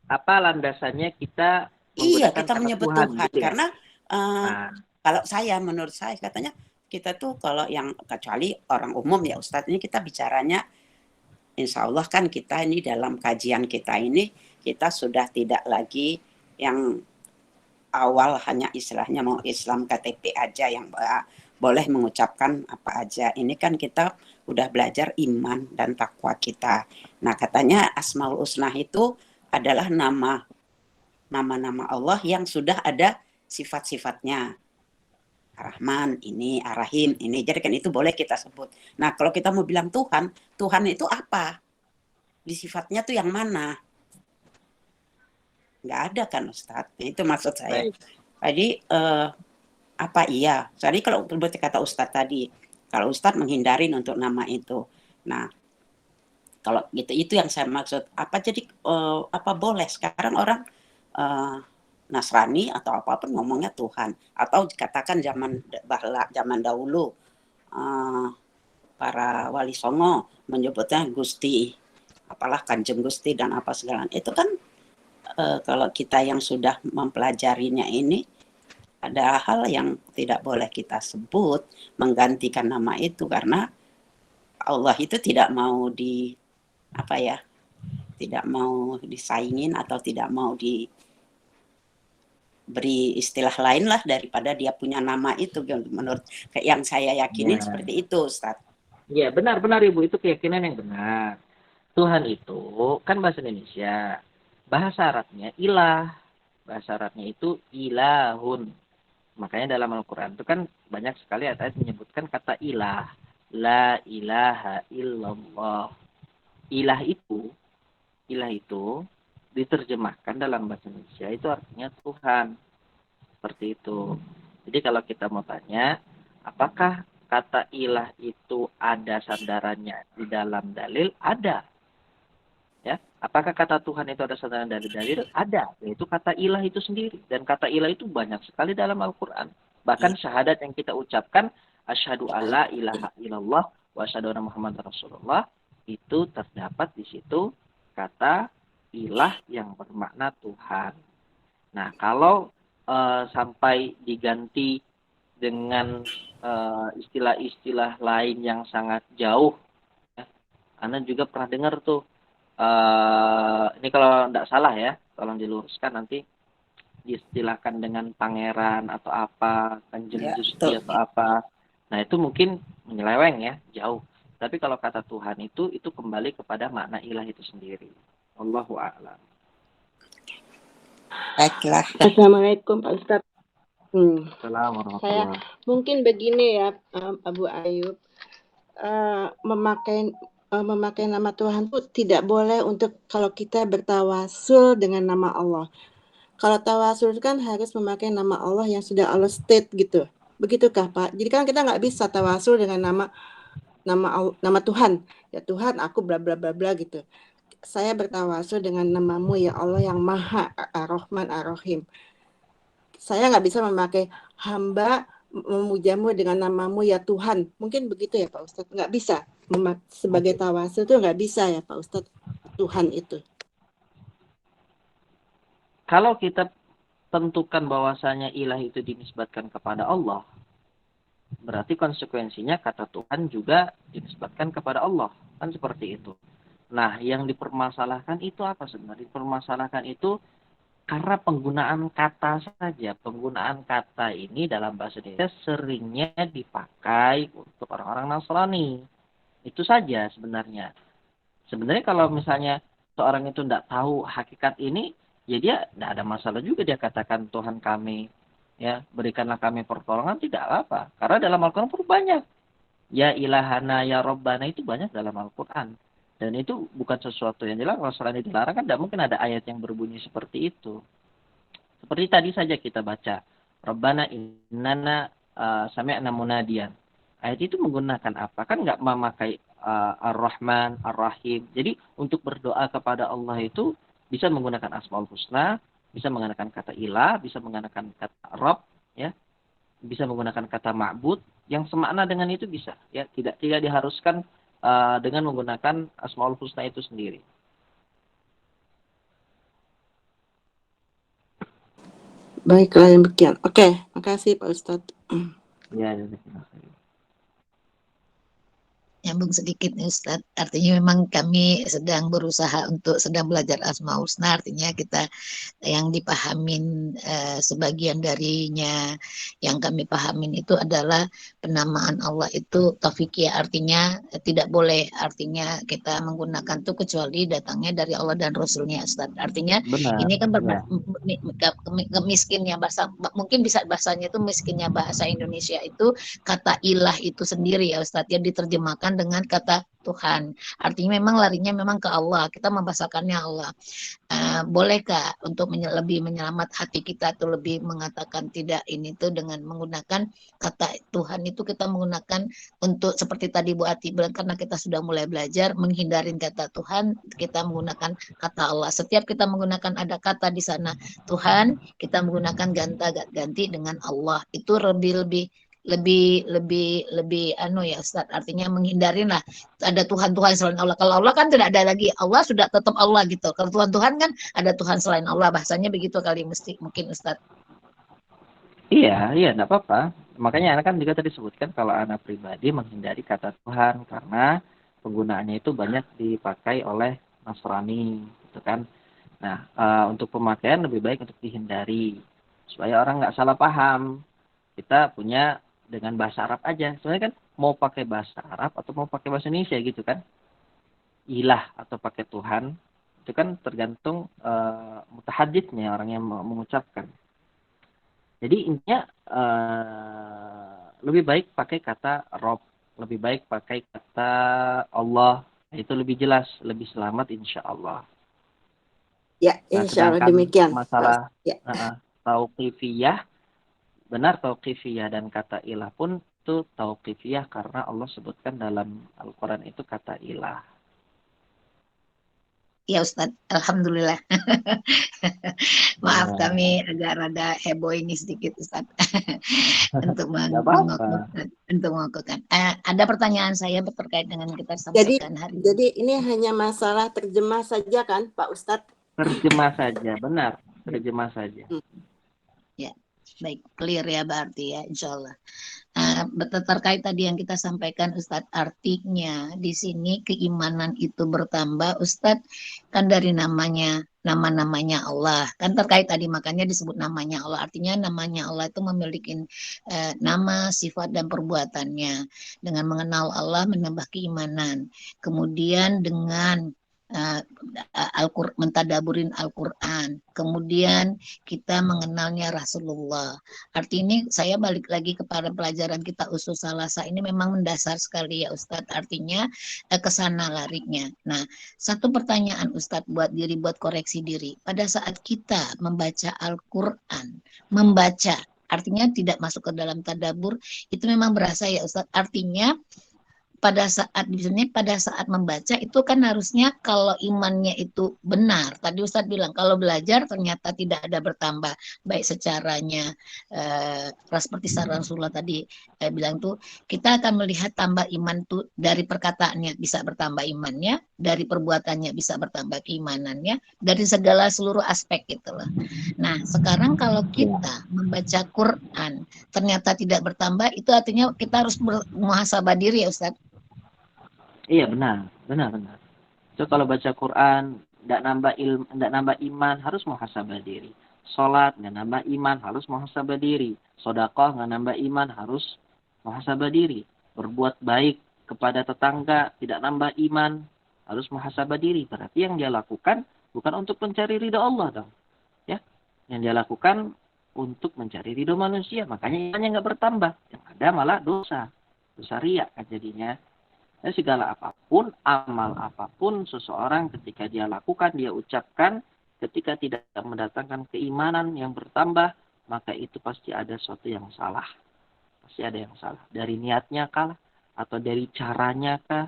Apa landasannya kita kita menyebut Tuhan gitu ya? Karena kalau menurut saya katanya kita tuh kalau yang kecuali orang umum ya Ustadz, ini kita bicaranya insya Allah kan kita ini dalam kajian kita ini kita sudah tidak lagi yang awal hanya istilahnya mau Islam KTP aja yang boleh mengucapkan apa aja. Ini kan kita udah belajar iman dan takwa kita. Nah katanya Asmaul Husna itu adalah nama-nama Allah yang sudah ada sifat-sifatnya. Ar-Rahman ini, Ar-Rahim ini. Jadi kan itu boleh kita sebut. Nah, kalau kita mau bilang Tuhan itu apa? Di sifatnya tuh yang mana? Nggak ada kan Ustadz? Itu maksud saya. Jadi apa iya? Jadi kalau berarti kata Ustadz tadi, kalau Ustadz menghindarin untuk nama itu. Nah, kalau gitu itu yang saya maksud. Apa jadi apa boleh sekarang orang Nasrani atau apapun ngomongnya Tuhan, atau dikatakan zaman dahulu para wali songo menyebutnya Gusti, apalah Kanjeng Gusti dan apa segala itu kan kalau kita yang sudah mempelajarinya ini ada hal yang tidak boleh kita sebut menggantikan nama itu karena Allah itu tidak mau tidak mau disaingin atau tidak mau beri istilah lain lah daripada dia punya nama itu menurut yang saya yakini seperti itu Ustaz. Iya benar Ibu, itu keyakinan yang benar. Tuhan itu kan bahasa Indonesia, bahasa Arabnya ilah, bahasa Arabnya itu ilahun. Makanya dalam Al-Quran itu kan banyak sekali ayat menyebutkan kata ilah, la ilaha illallah. Ilah itu diterjemahkan dalam bahasa Indonesia itu artinya Tuhan. Seperti itu. Jadi kalau kita mau tanya, apakah kata ilah itu ada sandarannya di dalam dalil? Ada. Ya, apakah kata Tuhan itu ada sandaran dari dalil? Ada, yaitu kata ilah itu sendiri. Dan kata ilah itu banyak sekali dalam Al-Quran. Bahkan syahadat yang kita ucapkan, asyhadu alla ilaha illallah wa asyhadu anna Muhammadar Rasulullah, itu terdapat di situ kata ilah yang bermakna Tuhan. Nah, kalau sampai diganti dengan istilah-istilah lain yang sangat jauh, ya, Anda juga pernah dengar tuh ini kalau tidak salah ya, tolong diluruskan nanti diistilahkan dengan pangeran atau apa, kanjeng Ya, Gusti betul. atau apa. Nah, itu mungkin menyeleweng ya, jauh. Tapi kalau kata Tuhan itu kembali kepada makna ilah itu sendiri. Wallahu a'lam. Baiklah. Assalamualaikum Pak Ustadz. Assalamualaikum Saya warahmatullahi. mungkin begini ya, Abu Ayub, memakai nama Tuhan itu tidak boleh untuk kalau kita bertawasul dengan nama Allah. Kalau tawasul kan harus memakai nama Allah yang sudah Allah state gitu. Begitukah Pak? Jadi kan kita nggak bisa tawasul dengan nama Tuhan. Ya Tuhan, aku bla bla bla bla gitu. Saya bertawasul dengan namamu ya Allah yang Maha Ar-Rahman Ar-Rahim. Saya nggak bisa memakai hamba memujamu dengan namamu ya Tuhan. Mungkin begitu ya Pak Ustadz. Nggak bisa. Sebagai tawasul itu nggak bisa ya Pak Ustadz. Tuhan itu. Kalau kita tentukan bahwasanya ilah itu dinisbatkan kepada Allah, berarti konsekuensinya kata Tuhan juga dinisbatkan kepada Allah. Kan seperti itu. Nah, yang dipermasalahkan itu apa sebenarnya? Dipermasalahkan itu karena penggunaan kata saja. Penggunaan kata ini dalam bahasa Indonesia seringnya dipakai untuk orang-orang Nasrani. Itu saja sebenarnya. Sebenarnya kalau misalnya seorang itu tidak tahu hakikat ini, ya dia tidak ada masalah juga dia katakan Tuhan kami, ya berikanlah kami pertolongan, tidak apa. Karena dalam Al-Quran pun banyak. Ya ilahana, ya Rabbana itu banyak dalam Al-Quran. Dan itu bukan sesuatu yang dilarang. Kalau selain dilarang kan tidak mungkin ada ayat yang berbunyi seperti itu. Seperti tadi saja kita baca. Rabbana innana sami'na munadiyan. Ayat itu menggunakan apa? Kan nggak memakai Ar-Rahman, Ar-Rahim. Jadi untuk berdoa kepada Allah itu bisa menggunakan Asmaul Husna, bisa menggunakan kata ilah, bisa menggunakan kata Rabb, ya, bisa menggunakan kata ma'bud, yang semakna dengan itu bisa, ya, tidak diharuskan dengan menggunakan Asmaul Husna itu sendiri. Baiklah demikian. Oke, makasih Pak Ustadz. Ya, Nyambung sedikit nih Ustadz, artinya memang kami sedang berusaha untuk sedang belajar Asmaul Husna, artinya kita yang dipahamin sebagian darinya yang kami pahamin itu adalah penamaan Allah itu taufikiyah, artinya tidak boleh, artinya kita menggunakan itu kecuali datangnya dari Allah dan Rasulnya Ustadz. Artinya benar, ini kan ya. miskinnya bahasa, mungkin bisa bahasanya itu miskinnya bahasa Indonesia itu kata ilah itu sendiri ya Ustadz, yang diterjemahkan dengan kata Tuhan. Artinya memang larinya memang ke Allah, kita membahasakannya Allah. Bolehkah untuk lebih menyelamat hati kita tuh lebih mengatakan tidak ini tuh dengan menggunakan kata Tuhan itu, kita menggunakan untuk seperti tadi Bu Ati bilang, karena kita sudah mulai belajar menghindarin kata Tuhan, kita menggunakan kata Allah. Setiap kita menggunakan ada kata di sana Tuhan, kita menggunakan ganti dengan Allah. Itu lebih ya Ustaz, artinya menghindarin lah ada Tuhan selain Allah. Kalau Allah kan tidak ada lagi, Allah sudah tetap Allah gitu. Kalau Tuhan kan ada Tuhan selain Allah, bahasanya begitu kali mungkin Ustaz. Iya, enggak apa-apa. Makanya anak kan juga tadi sebutkan kalau anak pribadi menghindari kata Tuhan karena penggunaannya itu banyak dipakai oleh Nasrani, gitu kan. Nah, untuk pemakaian lebih baik untuk dihindari supaya orang nggak salah paham. Kita punya dengan bahasa Arab aja. Soalnya kan mau pakai bahasa Arab atau mau pakai bahasa Indonesia gitu kan. Ilah atau pakai Tuhan itu kan tergantung mutahaditsnya, orang yang mengucapkan. Jadi intinya lebih baik pakai kata Rob, lebih baik pakai kata Allah, itu lebih jelas, lebih selamat insya Allah. Ya, insya Allah demikian. Masalah tauqifiyah, benar tauqifiyah dan kata ilah pun itu tauqifiyah karena Allah sebutkan dalam Al-Quran itu kata ilah. Ya Ustadz, Alhamdulillah. Maaf kami agak rada heboh ini sedikit Ustadz. untuk mengukuhkan. Ada pertanyaan saya terkait dengan kita sampaikan hari ini. Jadi ini hanya masalah terjemah saja kan Pak Ustadz? Terjemah saja, benar. Terjemah saja. Ya. Baik, clear ya berarti ya, insya Allah. Terkait tadi yang kita sampaikan Ustadz, artinya di sini keimanan itu bertambah Ustadz, kan dari nama-namanya Allah, kan terkait tadi makanya disebut namanya Allah, artinya namanya Allah itu memiliki nama, sifat dan perbuatannya. Dengan mengenal Allah menambah keimanan, kemudian dengan mentadaburin Al-Quran, kemudian kita mengenalnya Rasulullah. Arti ini saya balik lagi kepada pelajaran kita usul salasa ini memang mendasar sekali ya Ustadz. Artinya ke sana larinya. Nah, satu pertanyaan Ustadz buat koreksi diri. Pada saat kita membaca Al-Quran, artinya tidak masuk ke dalam tadabur, itu memang berasa ya Ustadz. Artinya pada saat membaca itu kan harusnya kalau imannya itu benar. Tadi Ustadz bilang kalau belajar ternyata tidak ada bertambah baik secaranya seperti saran Rasulullah tadi bilang tuh kita akan melihat tambah iman tuh dari perkataannya bisa bertambah imannya, dari perbuatannya bisa bertambah keimanannya, dari segala seluruh aspek gitu loh. Nah, sekarang kalau kita membaca Quran ternyata tidak bertambah, itu artinya kita harus muhasabah diri ya Ustadz. Iya, benar. So kalau baca Quran tidak nambah iman, harus muhasabah diri. Salat nggak nambah iman, harus muhasabah diri. Sedekah nggak nambah iman, harus muhasabah diri. Berbuat baik kepada tetangga tidak nambah iman, harus muhasabah diri. Berarti yang dia lakukan bukan untuk mencari ridha Allah dong. Ya, yang dia lakukan untuk mencari ridha manusia. Makanya imannya nggak bertambah. Yang ada malah dosa riya kan jadinya. Dan segala apapun, amal apapun seseorang ketika dia lakukan, dia ucapkan, ketika tidak mendatangkan keimanan yang bertambah, maka itu pasti ada sesuatu yang salah. Pasti ada yang salah. Dari niatnya kah? Atau dari caranya kah?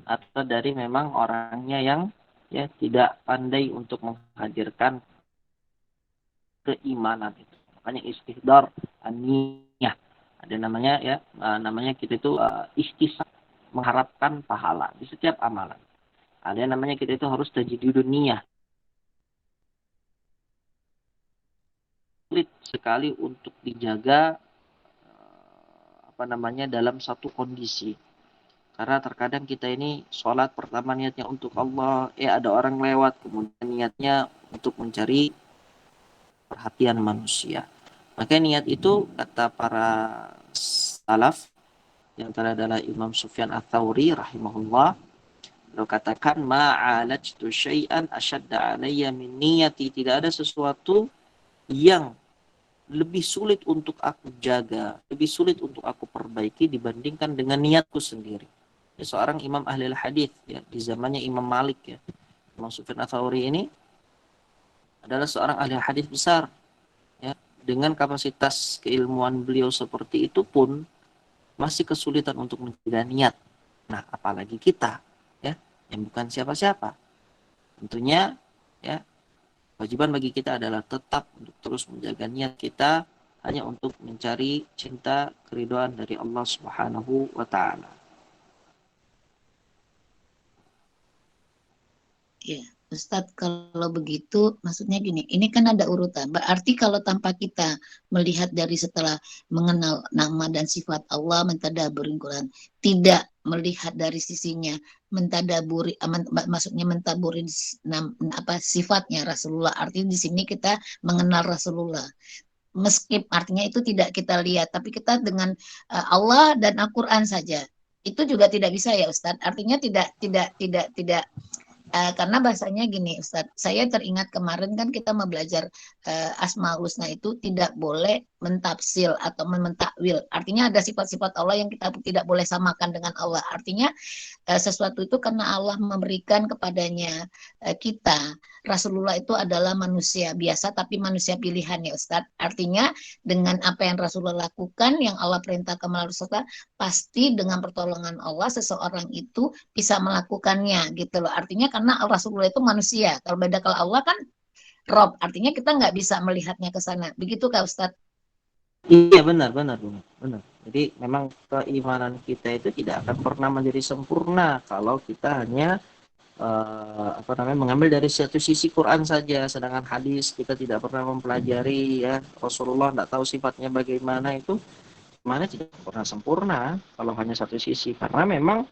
Atau dari memang orangnya yang ya tidak pandai untuk menghadirkan keimanan itu. Makanya istihdar aniyah. Ada namanya ya, namanya kita itu istisab, mengharapkan pahala di setiap amalan. Ada yang namanya kita itu harus tajidudun niyah. Sulit sekali untuk dijaga dalam satu kondisi. Karena terkadang kita ini sholat pertama niatnya untuk Allah, ada orang lewat, kemudian niatnya untuk mencari perhatian manusia. Maka niat itu kata para salaf, yang terakhir adalah Imam Sufyan Ats-Tsauri rahimahullah, beliau katakan ma'alajtu syai'an asyadda alayya min niyati, tidak ada sesuatu yang lebih sulit untuk aku jaga, lebih sulit untuk aku perbaiki dibandingkan dengan niatku sendiri. Ya, seorang imam ahli hadis ya di zamannya Imam Malik ya. Imam Sufyan Ats-Tsauri ini adalah seorang ahli hadis besar ya, dengan kapasitas keilmuan beliau seperti itu pun masih kesulitan untuk menjaga niat. Nah, apalagi kita ya yang bukan siapa-siapa. Tentunya ya kewajiban bagi kita adalah tetap untuk terus menjaga niat kita hanya untuk mencari cinta keridhaan dari Allah Subhanahu wa taala. Ya, Ustadz, kalau begitu maksudnya gini, ini kan ada urutan. Berarti kalau tanpa kita melihat dari setelah mengenal nama dan sifat Allah, mentadaburin Quran, tidak melihat dari sisinya mentadaburi, maksudnya mentaburin sifatnya Rasulullah. Artinya di sini kita mengenal Rasulullah. Meskipun artinya itu tidak kita lihat, tapi kita dengan Allah dan Al-Quran saja. Itu juga tidak bisa ya Ustadz. Artinya tidak karena bahasanya gini Ustadz, saya teringat kemarin kan kita mau belajar Asmaul Husna itu tidak boleh mentafsir atau mentakwil. Artinya ada sifat-sifat Allah yang kita tidak boleh samakan dengan Allah. Artinya sesuatu itu karena Allah memberikan kepadanya kita. Rasulullah itu adalah manusia biasa tapi manusia pilihan ya Ustadz. Artinya dengan apa yang Rasulullah lakukan, yang Allah perintahkan melalui Rasulullah, pasti dengan pertolongan Allah seseorang itu bisa melakukannya gitu loh. Artinya karena Rasulullah itu manusia. Kalau beda kalau Allah kan Rob, artinya kita nggak bisa melihatnya ke sana. Begitu Kak Ustadz? Iya, benar. Jadi memang keimanan kita itu tidak akan pernah menjadi sempurna kalau kita hanya mengambil dari satu sisi Quran saja, sedangkan hadis kita tidak pernah mempelajari, ya, Rasulullah tidak tahu sifatnya bagaimana, itu mana tidak pernah sempurna kalau hanya satu sisi, karena memang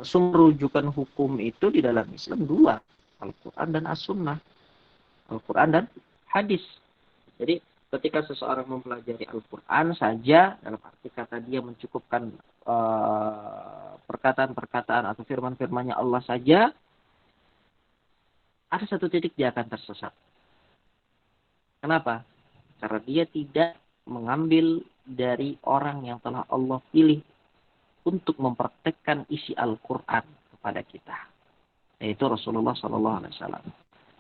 sumber rujukan hukum itu di dalam Islam dua, Al-Quran dan As-Sunnah, Al-Quran dan hadis. Jadi ketika seseorang mempelajari Al-Quran saja, dalam arti kata dia mencukupkan perkataan-perkataan atau firman-firmannya Allah saja, ada satu titik dia akan tersesat. Kenapa? Karena dia tidak mengambil dari orang yang telah Allah pilih untuk mempraktekkan isi Al-Quran kepada kita, yaitu Rasulullah SAW.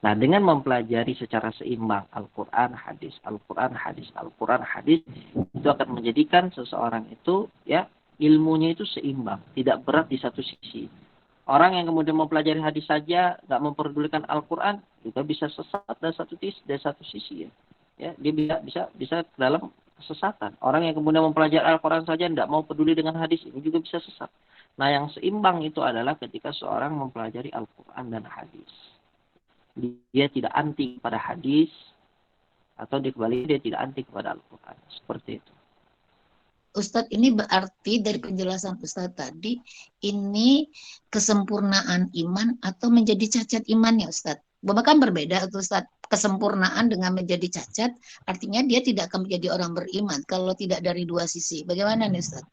Nah, dengan mempelajari secara seimbang Al-Quran, hadis, Al-Quran, hadis, Al-Quran, hadis, itu akan menjadikan seseorang itu, ya, ilmunya itu seimbang, tidak berat di satu sisi. Orang yang kemudian mempelajari hadis saja, nggak memperdulikan Al-Quran, juga bisa sesat dari satu sisi, ya. Ya, dia bisa dalam kesesatan. Orang yang kemudian mempelajari Al-Quran saja tidak mau peduli dengan hadis, ini juga bisa sesat. Nah, yang seimbang itu adalah ketika seorang mempelajari Al-Quran dan hadis. Dia tidak anti kepada hadis, atau dia tidak anti kepada Al-Quran. Seperti itu. Ustadz, ini berarti dari penjelasan Ustadz tadi, ini kesempurnaan iman atau menjadi cacat iman ya Ustadz? Bahkan berbeda Ustadz, kesempurnaan dengan menjadi cacat, artinya dia tidak akan menjadi orang beriman kalau tidak dari dua sisi. Bagaimana nih Ustadz?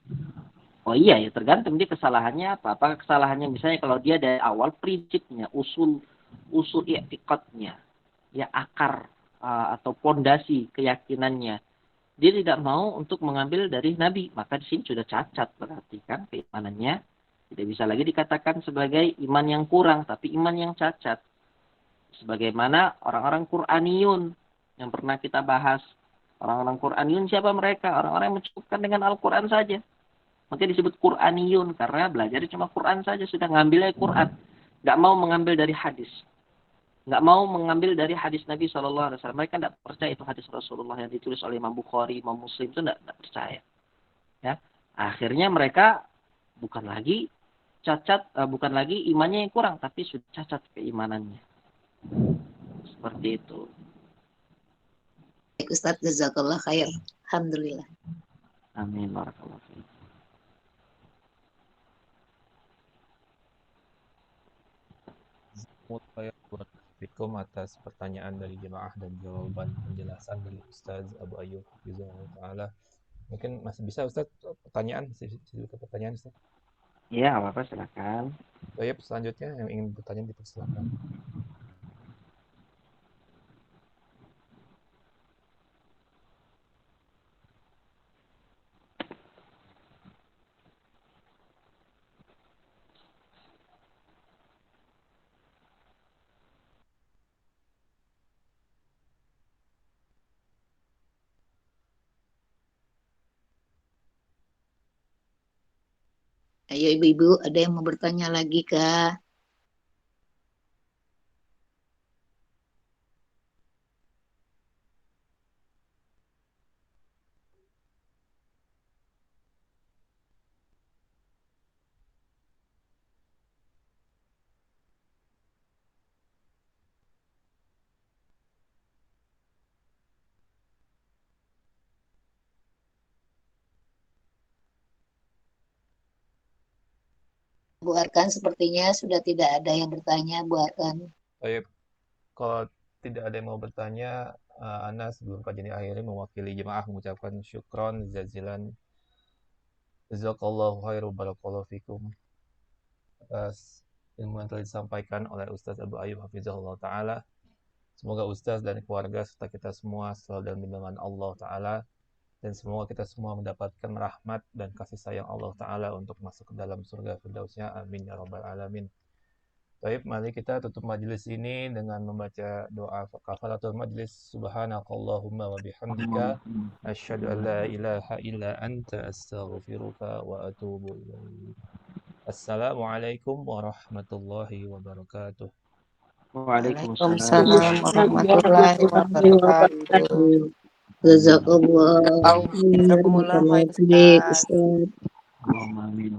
Oh iya, ya tergantung dia kesalahannya apa. Apakah kesalahannya misalnya kalau dia dari awal prinsipnya, usul i'tiqadnya, ya, akar atau pondasi keyakinannya, dia tidak mau untuk mengambil dari Nabi, maka di sini sudah cacat, berarti kan keimanannya tidak bisa lagi dikatakan sebagai iman yang kurang, tapi iman yang cacat. Sebagaimana orang-orang Qur'aniyun yang pernah kita bahas. Orang-orang Qur'aniyun siapa mereka? Orang-orang yang mencukupkan dengan Al-Quran saja. Makanya disebut Qur'aniyun, karena belajarnya cuma Quran saja, sudah ngambilnya Quran. Nggak mau mengambil dari hadis. Nggak mau mengambil dari hadis Nabi SAW. Mereka tidak percaya itu hadis Rasulullah yang ditulis oleh Imam Bukhari, Imam Muslim, itu tidak percaya. Ya. Akhirnya mereka bukan lagi cacat, bukan lagi imannya yang kurang, tapi sudah cacat keimanannya. Seperti itu. Ustadz, jazakallah khair. Alhamdulillah. Amin. Barakallahu fiik. Assalamualaikum atas pertanyaan dari jemaah dan jawaban penjelasan dari Ustaz Abu Ayyub Hafizahullah Ta'ala. Mungkin masih bisa Ustaz pertanyaan? Pertanyaan Ustaz? Iya, apa-apa, silakan. Baik, selanjutnya yang ingin bertanya dipersilakan. Ayo ibu-ibu, ada yang mau bertanya lagi kah? Bu Arkan, sepertinya sudah tidak ada yang bertanya, Bu Arkan. Baik, kalau tidak ada yang mau bertanya, Ana sebelum kajian akhirnya mewakili jemaah mengucapkan syukron jazilan jazakallahu khairu barakallahu fikum atas ilmu yang telah disampaikan oleh Ustaz Abu Ayyub Hafizahullah Ta'ala. Semoga Ustaz dan keluarga serta kita semua selalu dalam bimbingan Allah Ta'ala, dan semoga kita semua mendapatkan rahmat dan kasih sayang Allah Ta'ala untuk masuk ke dalam surga firdausnya. Amin ya rabbal alamin. Baik, mari kita tutup majelis ini dengan membaca doa kafaratul majlis. Subhanakallahumma wa bihamdika asyhadu an la ilaha illa anta astaghfiruka wa atubu ilaik. Assalamualaikum warahmatullahi wabarakatuh. Waalaikumsalam warahmatullahi wabarakatuh. Jazakallah. Jazakumullah khair, Ustaz. Amin.